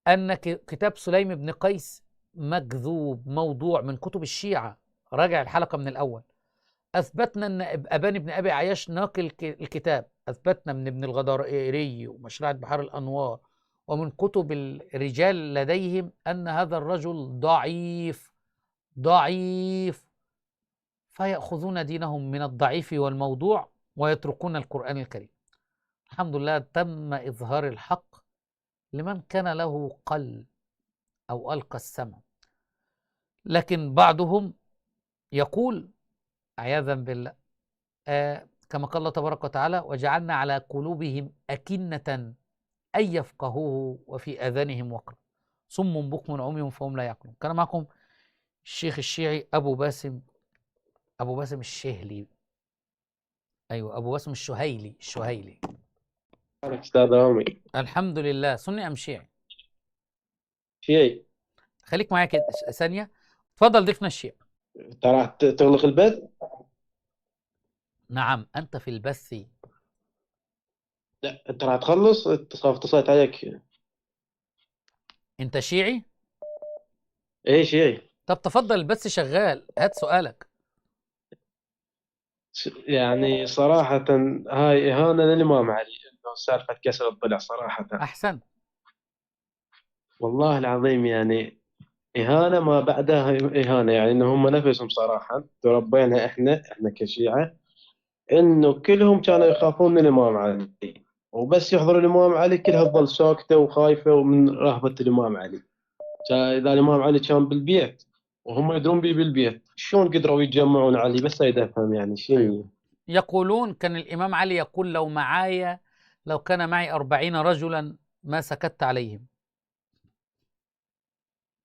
أن كتاب سليم بن قيس مكذوب موضوع من كتب الشيعة، راجع الحلقة من الأول. أثبتنا أن أبان بن أبي عياش ناقل الكتاب، أثبتنا من ابن الغدائري ومشرعة بحار الأنوار ومن كتب الرجال لديهم أن هذا الرجل ضعيف، فيأخذون دينهم من الضعيف والموضوع ويتركون القرآن الكريم. الحمد لله تم إظهار الحق لمن كان له قلب أو ألقى السمع. لكن بعضهم يقول عياذا بالله كما قال الله تبارك وتعالى وجعلنا على قلوبهم أكنة أن يفقهوه وفي آذانهم وقرا صم بكم عمي فهم لا يعقلون. كان معكم الشيخ الشيعي أبو باسم الشهلي، أيوة أبو باسم الشهيلي. أستاذ رامي، الحمد لله. سني أم شيعي؟ شيعي. خليك معايا كده ثانية، اتفضل ضيفنا الشيعي. أنت راح تغلق البث؟ نعم أنت في البث. لا أنت راح تخلص، اتصلت عليك. أنت شيعي؟ إيه شيعي. طب تفضل البث شغال، هات سؤالك. يعني صراحة هاي إهانة للإمام علي، إنه سالفة كسر الضلع صراحة. احسن. والله العظيم يعني إهانة ما بعدها إهانة، يعني إن هم نفسهم صراحة تربينا إحنا كشيعة، إنه كلهم كانوا يخافون من الإمام علي، وبس يحضر الإمام علي كلها تظل ساكتة وخايفة ومن رهبة الإمام علي. إذا الإمام علي كان بالبيت وهم يدرون بيه بالبيت، شلون قدروا يتجمعون علي؟ بس أريد أفهم يعني شيء. أيوة. يقولون كان الإمام علي يقول لو كان معي 40 رجلا ما سكت عليهم.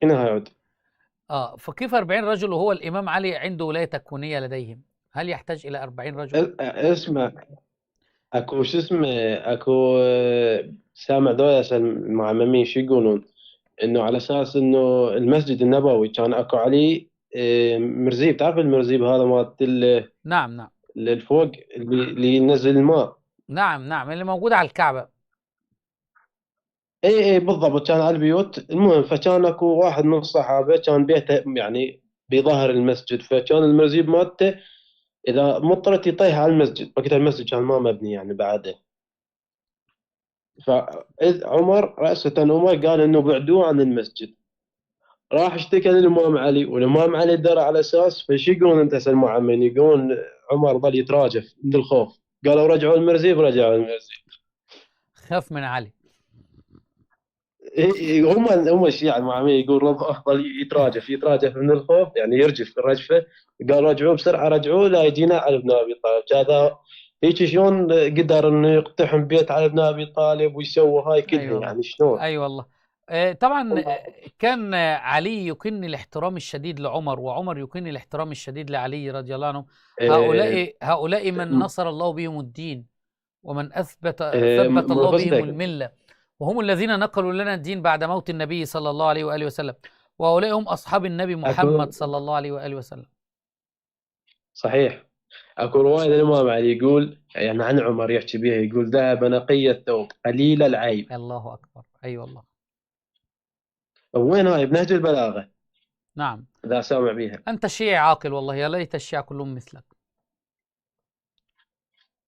هنا يعود. فكيف 40 رجل وهو الإمام علي عنده ولاية تكوينية لديهم؟ هل يحتاج إلى 40 رجل؟ اسمع، اكو شو اسمه، اكو سامع ذولا المعممين شو يقولون، انه على اساس انه المسجد النبوي كان اكو عليه مرزيب. تعرف المرزيب هذا مالت نعم نعم الفوق اللي ينزل الماء. نعم نعم، اللي موجود على الكعبة. اي بالضبط، كان على البيوت. المهم فكان اكو واحد من الصحابه كان بيته يعني بظهر المسجد، فكان المرزيب مالته اذا مطرت يطيح على المسجد. وقتها المسجد كان ما مبني يعني بعده. فإذ عمر رأسة عمر قال انه بعدوه عن المسجد، راح اشتكى للامام علي، والامام علي درى على اساس. فشي يقولون انت هسه المعمم؟ يقولون عمر ظل يتراجف من الخوف، قالوا رجعوا المرزيب، رجعوا المرزيب. خاف من علي. هم الشيعة المعممين يقول ظل يتراجف من الخوف، يعني يرجف الرجفه. قال رجعوه بسرعه، رجعوه لا يجينا علي بن ابي طالب. هذا هيك شلون قدر انه يقتحم بيت علي بن ابي طالب ويسوي هاي كلها؟ أي والله. يعني شلون؟ أي والله. طبعا كان علي يكن الاحترام الشديد لعمر، وعمر يكن الاحترام الشديد لعلي رضي الله عنه. هؤلاء من نصر الله بهم الدين، ومن ثبت الله بهم الملة، وهم الذين نقلوا لنا الدين بعد موت النبي صلى الله عليه وآله وسلم، وهؤلاء هم أصحاب النبي محمد صلى الله عليه وآله وسلم. صحيح. اكو روايه للامام علي يقول يعني عن عمر يحكي بها، يقول ذهب نقي الثوب قليل العيب. الله أكبر. أي والله. وين هاي بنهج البلاغه؟ نعم. اذا سامع بيها. أنت شيعي عاقل والله، يا ليت الشيعة كلهم مثلك.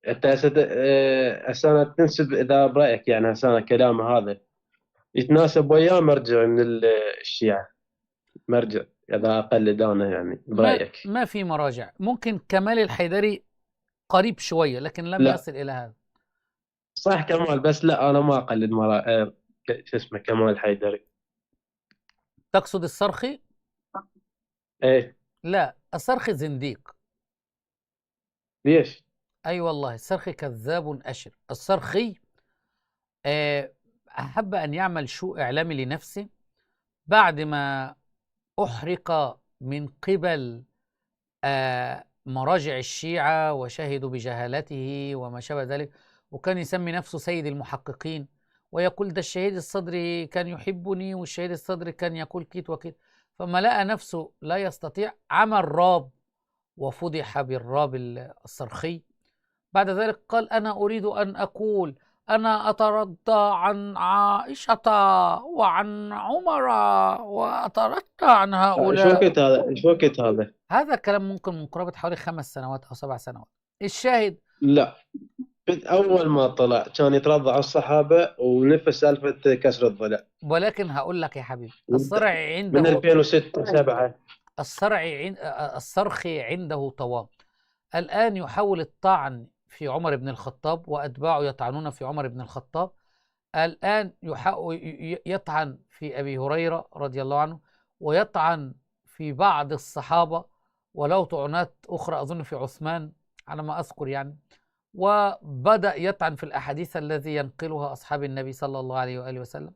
انت هسه تنسب، اذا برايك يعني هسه كلام هذا يتناسب وياه مرجع من الشيعه، مرجع اذا اقلد انا يعني برايك؟ ما في مراجع. ممكن كمال الحيدري قريب شوية لكن لم لا يصل إلى هذا. صح كمال، بس لا انا ما اقلد شو اسمه كمال حيدري. تقصد الصرخي؟ ايه. لا، الصرخي زنديق. ليش؟ أي والله، الصرخي كذاب أشر. الصرخي أحب أن يعمل شو إعلامي لنفسه بعد ما أحرق من قبل مراجع الشيعة وشهدوا بجهالته وما شابه ذلك، وكان يسمي نفسه سيد المحققين، ويقول ده الشهيد الصدري كان يحبني والشهيد الصدري كان يقول كيت وكيت. فما لقى نفسه لا يستطيع، عمل راب وفضح بالراب الصرخي. بعد ذلك قال أنا أريد أن أقول أنا أترضى عن عائشة وعن عمر وأترضى عن ايش هؤلاء. وقت هذا؟ ايش وقت هذا؟ هذا كلام ممكن من قرابة حوالي 5 سنوات أو 7 سنوات. الشاهد لا، أول ما طلع كان يترضى على الصحابة ونفس سالفة كسر الضلع. ولكن هقول لك يا حبيبي، الصرع من عنده 2006 7. الصرخي عنده طوام. الآن يحاول الطعن في عمر بن الخطاب وأتباعه يطعنون في عمر بن الخطاب. الآن يطعن في أبي هريرة رضي الله عنه، ويطعن في بعض الصحابة، ولو طعنات أخرى أظن في عثمان على ما أذكر يعني. وبدأ يطعن في الأحاديث الذي ينقلها أصحاب النبي صلى الله عليه وآله وسلم.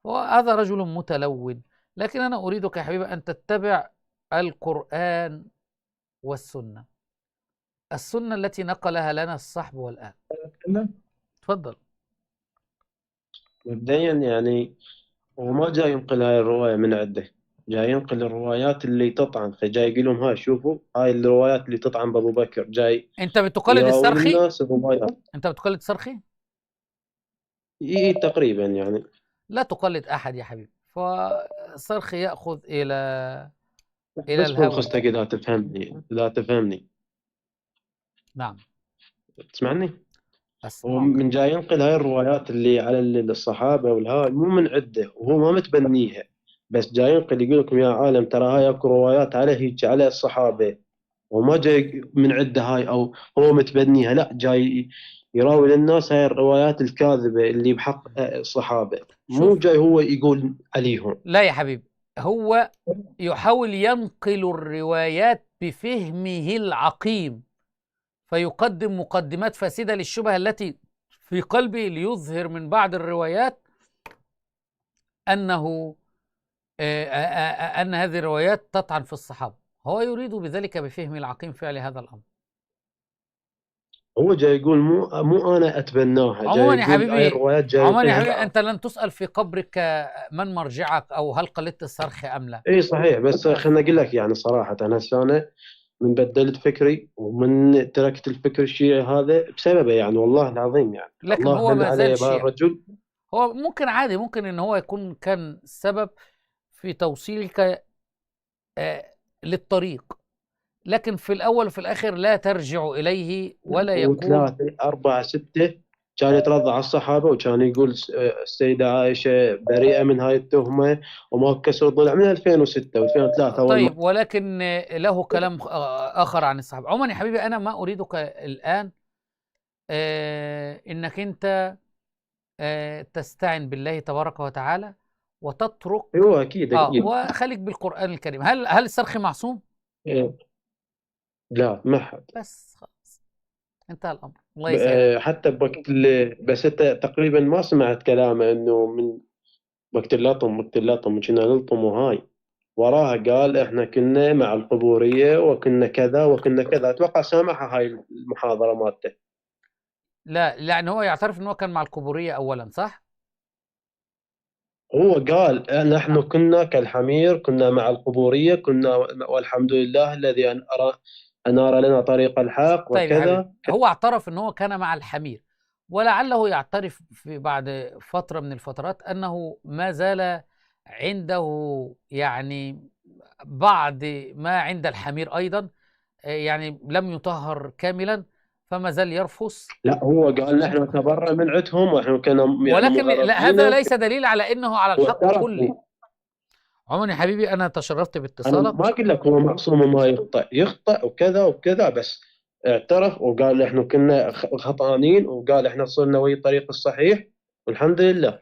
وهذا رجل متلون. لكن أنا أريدك يا حبيبي أن تتبع القرآن والسنة، السنة التي نقلها لنا الصحب والآن. تفضل. مبدئيا يعني هو ما جاي ينقل هاي الرواية من عنده، جاي ينقل الروايات اللي تطعن. فجاي يقول لهم هاي شوفوا هاي الروايات اللي تطعن بأبو بكر. جاي أنت بتقلد يراوي الصرخي؟ الناس الروايات. أنت بتقلد الصرخي؟ تقريبا يعني. لا تقلد أحد يا حبيبي، فالصرخي يأخذ إلى بس فوق الهوى. خستك إذا تفهمني، إذا تفهمني. نعم. تسمعني؟ هو اسمعك. من جاي ينقل هاي الروايات اللي على الصحابة والهاي مو من عنده وهو ما متبنيها، بس جاي ينقل يقول لكم يا عالم ترى هاي اكو روايات على هيك على الصحابة، وما جاي من عنده هاي او هو متبنيها، لا جاي يراوي للناس هاي الروايات الكاذبة اللي بحق الصحابة، مو شوف، جاي هو يقول عليهم. لا يا حبيبي، هو يحاول ينقل الروايات بفهمه العقيم، فيقدم مقدمات فاسدة للشبهة التي في قلبه، ليظهر من بعض الروايات أنه أن هذه الروايات تطعن في الصحابة. هو يريد بذلك بفهم العقيم فعل هذا الأمر. هو جاي يقول مو انا اتبناها، عموما جاي يا يقول هاي حبيبي، الروايات جاي عموما يا ينقلها. حبيبي، أنت لن تسأل في قبرك من مرجعك أو هل قلدت الصرخ أم لا. اي صحيح، بس خليني اقول لك يعني صراحة انا هسه انا من بدلت فكري ومن تركت الفكر الشيعي هذا بسببه، يعني والله العظيم يعني لكن الله هو من ما عليه زال بهذا شيعي. الرجل. هو ممكن عادي، ممكن ان هو يكون كان سبب في توصيلك للطريق، لكن في الاول وفي الاخر لا ترجع اليه ولا يكون. وثلاثة أربعة ستة كان يترضى على الصحابة، وكان يقول السيدة عائشة بريئة من هاي التهمة وما كسر ضلع من 2006 و2003 أول ما. طيب، ولكن له كلام اخر عن الصحابه. عموما يا حبيبي، انا ما اريدك الان انك انت تستعن بالله تبارك وتعالى وتترك. أيوه أكيد أكيد. وخليك بالقران الكريم. هل السرخ معصوم؟ إيه. لا ما حد. بس خلاص، انتهى الامر. الله يسعدك. حتى بوقت اللي بس أنت تقريبا ما سمعت كلامه إنه من وقت اللطم كنا نلطم، وهاي وراها قال احنا كنا مع القبورية وكنا كذا وكنا كذا، اتوقع سامعها هاي المحاضرة مالته. لا، يعني هو يعترف ان هو كان مع القبوريه اولا، صح؟ هو قال نحن كنا كالحمير، كنا مع القبورية، كنا والحمد لله الذي أنار لنا طريق الحق طيب يا حبيبي، وكذا. هو اعترف ان هو كان مع الحمير، ولعله يعترف في بعد فتره من الفترات انه ما زال عنده يعني بعض ما عند الحمير ايضا، يعني لم يطهر كاملا، فما زال يرفس. لا هو قال نحن نتبرأ من عندهم ونحن كنا يعني ولكن لا، هذا مغربين ليس دليل على انه على الحق كله. واعترفوا. عموما يا حبيبي، انا تشرفت انا باتصالك. ما اقول لك هو معصوم وما يخطئ وكذا وكذا، بس اعترف وقال احنا كنا خطأانين، وقال احنا صرنا ويا الطريق الصحيح والحمد لله.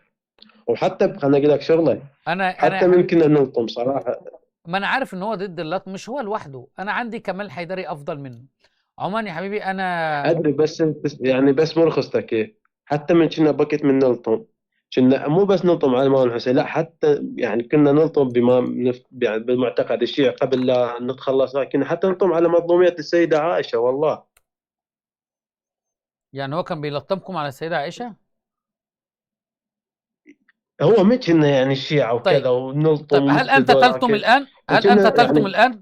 وحتى خليني اقول لك شغله، انا يا حتى من حبيبي، كنا نلطم صراحه. ما انا عارف ان هو ضد اللطم، مش هو لوحده، انا عندي كمال حيدري افضل منه. عموما يا حبيبي، انا ادري بس يعني بس مرخصتك إيه؟ حتى من كنا بكت من نلطم، كنا مو بس نلطم على الامام الحسين، لا حتى يعني كنا نلطم بما يعني بالمعتقد الشيعي قبل لا نتخلص، كنا حتى نلطم على مظلوميه السيده عائشه والله. يعني هو كان بيلطمكم على السيدة عائشة؟ هو ما كنا يعني الشيعة طيب. وكذا ونلطم طيب، هل مثل أنت تلطم ذولاك. الآن؟ هل أنت كنا تلطم يعني الآن؟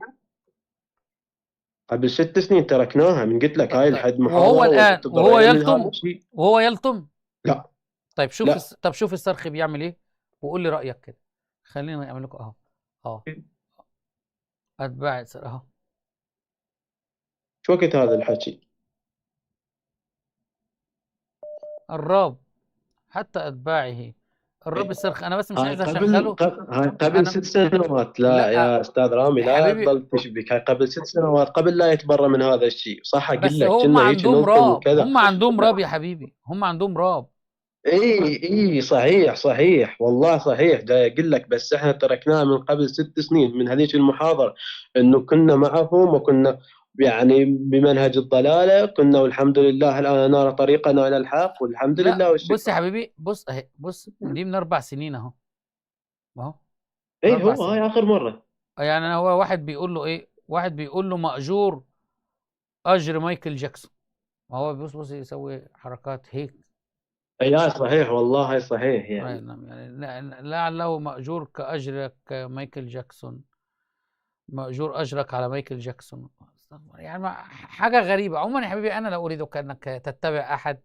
قبل 6 سنين تركناها، من قلت لك هاي طيب، الحد وهو محاضرة الآن وهو وتضرين من هذا يلطم؟ الشيء. وهو يلطم؟ لا طيب شوف لا. طب شوف الصرخ بيعمل إيه، وقول لي رأيك كده. خلينا نعمل لكم أهو أتباع أهو. شو وقت هذا الحكي؟ الراب، حتى أتباعه الرب الصرخ. أنا بس مش هاي عايز أشغله. هاي قبل أنا 6 سنوات، لا لا يا استاذ رامي يا لا حبيبي، تضل تشبك، هاي قبل 6 سنوات قبل لا يتبرى من هذا الشيء، صح اقول بس لك هم كنا هيك عندهم نلطم راب، وكذا. هم عندهم راب يا حبيبي، هم عندهم راب. اي صحيح صحيح والله صحيح، جاي اقول لك بس احنا تركناه من قبل 6 سنين من هذيك المحاضره، انه كنا معهم وكنا يعني بمنهج الضلاله كنا، والحمد لله الان نرى طريقنا الى الحق والحمد لا، لله بص يا والشكر. حبيبي، بص اهي، بص دي من 4 سنين اهو، اهو من اي اربع هو سنين هاي اخر مره. يعني أنا هو واحد بيقول له ايه، واحد بيقول له مأجور اجر مايكل جاكسون، ما هو بص يسوي حركات هيك. اي هاي صحيح والله هاي صحيح أي يعني. نعم، يعني لعله مأجور كأجرك مايكل جاكسون، مأجور أجرك على مايكل جاكسون. يعني حاجة غريبة. عموما يا حبيبي، أنا لا أريدك أنك تتبع أحد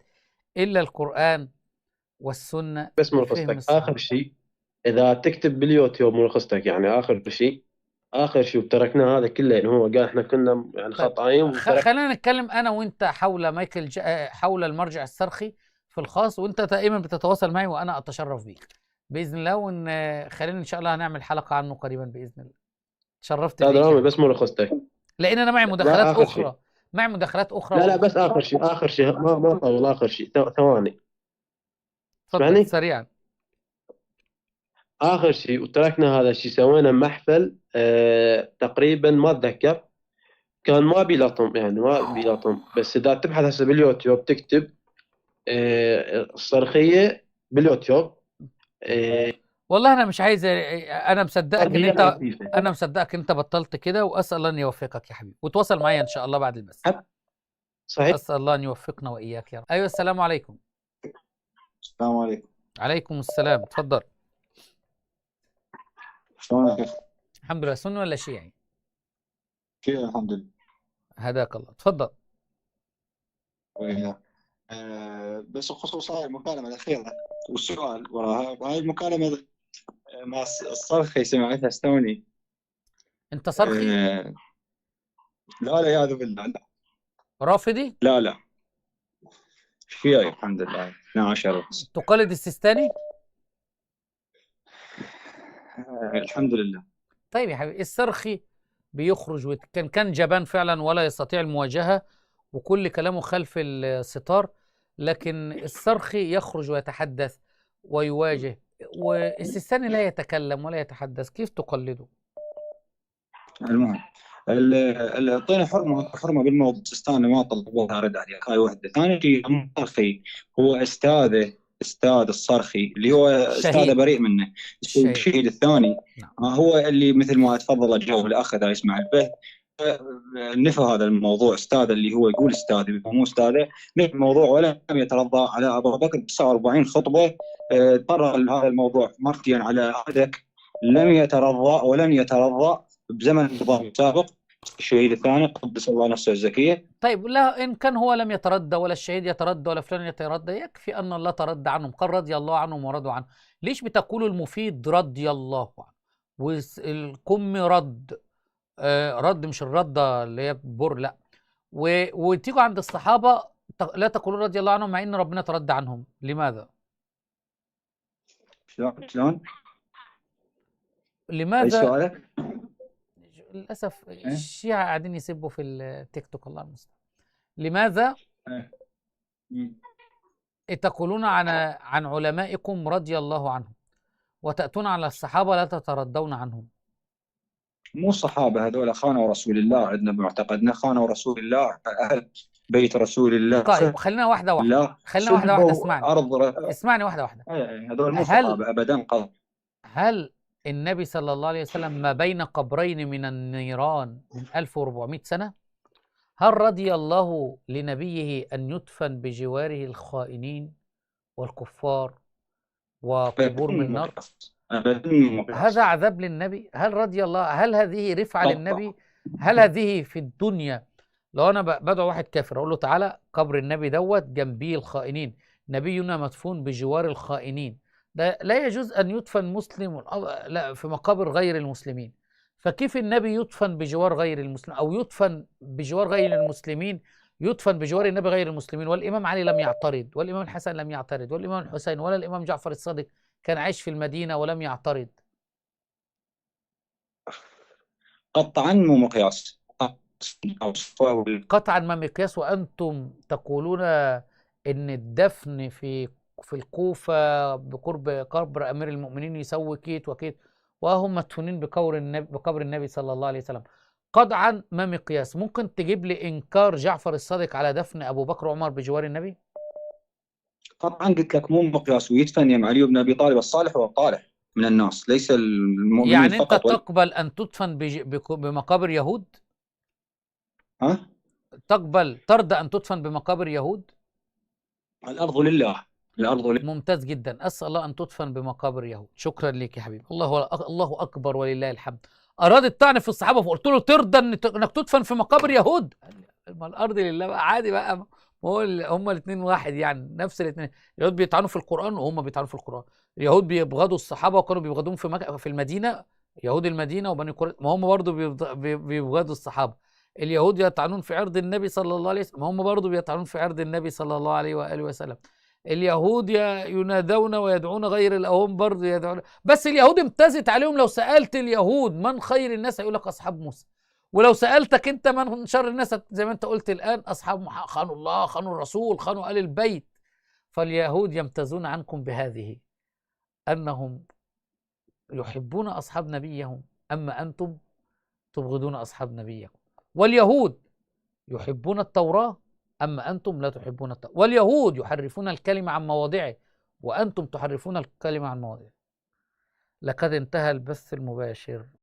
إلا القرآن والسنة بس بفهم ملخصتك اخر الصحابة. شيء، اذا تكتب باليوتيوب ملخصتك يعني اخر شيء، اخر شيء تركنا هذا كله، يعني هو قال احنا كنا يعني طيب خطأين خلينا نتكلم انا وانت حول مايكل حول المرجع الصرخي في الخاص، وانت دائما بتتواصل معي وانا اتشرف بيك باذن الله، وان خلينا ان شاء الله هنعمل حلقه عنه قريبا باذن الله. تشرفت هذا بيك يا رامي حبيبي. بس ملخصتك. لان انا معي لا مداخلات اخر شيء. اخرى، معي مداخلات اخرى لا بس اخر شيء، اخر شيء ما طول، اخر شيء ثواني. اتفضل اسمعني. سريعا. اخر شيء وتركنا هذا الشيء، سوينا محفل تقريبا ما اتذكر، كان ما بي لطم، يعني ما بي لطم، بس اذا تبحث هسه باليوتيوب تكتب الصرخيه باليوتيوب. والله انا مش عايز، انا مصدقك ان هي انت، خفيفة. انا مصدقك ان انت بطلت كده، واسال الله ان يوفقك يا حبيبي، وتواصل معايا ان شاء الله بعد البث. صحيح. اسال الله ان يوفقنا واياك يا رب. ايوه السلام عليكم. السلام عليكم. عليكم السلام، اتفضل. شلونك يا اخي؟ الحمد لله. سني ولا شيعي؟ كيف الحمد لله. هداك الله، اتفضل. وياك. بس بخصوص هاي المكالمة الأخيرة والسؤال وراها، هاي المكالمة مع الصرخي سمعتها استوني. انت صرخي؟ لا والعياذ بالله، لا رافضي؟ لا شيعي الحمد لله 12 بس. تقلد السيستاني؟ الحمد لله. طيب يا حبيبي، الصرخي بيخرج كان جبان فعلا ولا يستطيع المواجهة، وكل كلامه خلف الستار، لكن الصرخي يخرج ويتحدث ويواجه، والسيستاني لا يتكلم ولا يتحدث، كيف تقلده؟ المهم اعطينا حرمه بالموضوع السيستاني، ما طلبوها رد عليك. هاي وحده. ثاني شيء الصرخي هو استاذ الصرخي اللي هو استاذه بريء منه، الشهيد الثاني. هو اللي مثل ما تفضل الجو الاخ ذا يسمع البث نفى هذا الموضوع. استاذ اللي هو يقول استاذي مو استاذه، نفى الموضوع ولم يترضى على ابو بكر 49 خطبه. طرق هذا الموضوع مرتين على عهدك، لم يترضى ولن يترضى بزمن النظام السابق. الشهيد الثاني قدس الله نفسه الزكيه. طيب لا، ان كان هو لم يتردى ولا الشهيد يتردى ولا فلان يتردى، يكفي ان الله تردى عنهم، قال رضي الله عنهم ورضوا عنه. ليش بتقولوا المفيد رضي الله عنه والكم رد؟ رد مش الرده اللي هي بر، لا. وتيجوا عند الصحابه لا تقولوا رضي الله عنهم مع ان ربنا تردى عنهم، لماذا؟ شلون؟ لماذا؟ اي سؤالك؟ للاسف الشيعة قاعدين يسبوا في التيك توك، الله المستعان. لماذا تقولون عن علمائكم رضي الله عنهم وتأتون على الصحابة لا تتردون عنهم؟ مو الصحابه هذول خانوا رسول الله، عندنا بمعتقدنا خانوا رسول الله، اهل بيت رسول الله. طيب خلينا واحدة واحدة، اسمعني اسمعني واحدة واحدة. هذول مو صحابه ابدا. هل النبي صلى الله عليه وسلم ما بين قبرين من النيران من 1400 سنة؟ هل رضي الله لنبيه أن يدفن بجواره الخائنين والكفار وقبور من النار؟ هذا عذاب للنبي؟ هل رضي الله؟ هل هذه رفعة للنبي؟ هل هذه في الدنيا؟ لو أنا بدعو واحد كافر أقول له تعالى قبر النبي دوت جنبيه الخائنين، نبينا مدفون بجوار الخائنين، ده لا يجوز أن يدفن مسلم لا في مقابر غير المسلمين. فكيف النبي يدفن بجوار غير المسلمين، أو يدفن بجوار غير المسلمين، يدفن بجوار النبي غير المسلمين؟ والإمام علي لم يعترض، والإمام الحسن لم يعترض، والإمام الحسين ولا الإمام جعفر الصادق كان عايش في المدينة ولم يعترض. قطعا مو مقياس. قطعا ما مقياس، وأنتم تقولون إن الدفن في الكوفة بقرب قبر أمير المؤمنين يسوي كيت وكيت، وهم مدفونين بقبر النبي صلى الله عليه وسلم. قطعا ما مقياس. ممكن تجيب لي إنكار جعفر الصادق على دفن أبو بكر وعمر بجوار النبي؟ طبعا قلت لك مو مقياس، ويدفن يم علي بن ابي طالب الصالح والطالح من الناس، ليس المؤمنين يعني فقط. انت تقبل ان تدفن بمقابر يهود؟ ها؟ ترضى ان تدفن بمقابر يهود؟ الارض لله، الارض لله. ممتاز جدا، اسال الله ان تدفن بمقابر يهود. شكرا لك يا حبيبي. الله اكبر ولله الحمد. اراد الطعن في الصحابه فقلت له ترضى انك تدفن في مقابر يهود؟ ما الارض لله بقى، عادي بقى، هما الاثنين واحد، يعني نفس الاثنين. اليهود بيطعنوا في القران وهم بيطعنوا في القران. اليهود بيبغضوا الصحابه وكانوا بيبغضوهم في المدينه، يهود المدينة وبني قريظة، ما هم برضه بيبغضوا الصحابة. اليهود يطعنون في عرض النبي صلى الله عليه وسلم، ما هم برضه بيطعنون في عرض النبي صلى الله عليه وآله وسلم. اليهود ينادون ويدعون غير الأهم برضه يدعون، بس اليهود امتازت عليهم. لو سألت اليهود من خير الناس هيقول لك أصحاب موسى، ولو سألتك أنت من شر الناس زي ما أنت قلت الآن أصحاب خانوا الله، خانوا الرسول، خانوا آل البيت. فاليهود يمتازون عنكم بهذه، أنهم يحبون أصحاب نبيهم، أما أنتم تبغضون أصحاب نبيكم. واليهود يحبون التوراة، أما أنتم لا تحبون التوراة. واليهود يحرفون الكلمة عن مواضعه، وأنتم تحرفون الكلمة عن مواضعه. لقد انتهى البث المباشر.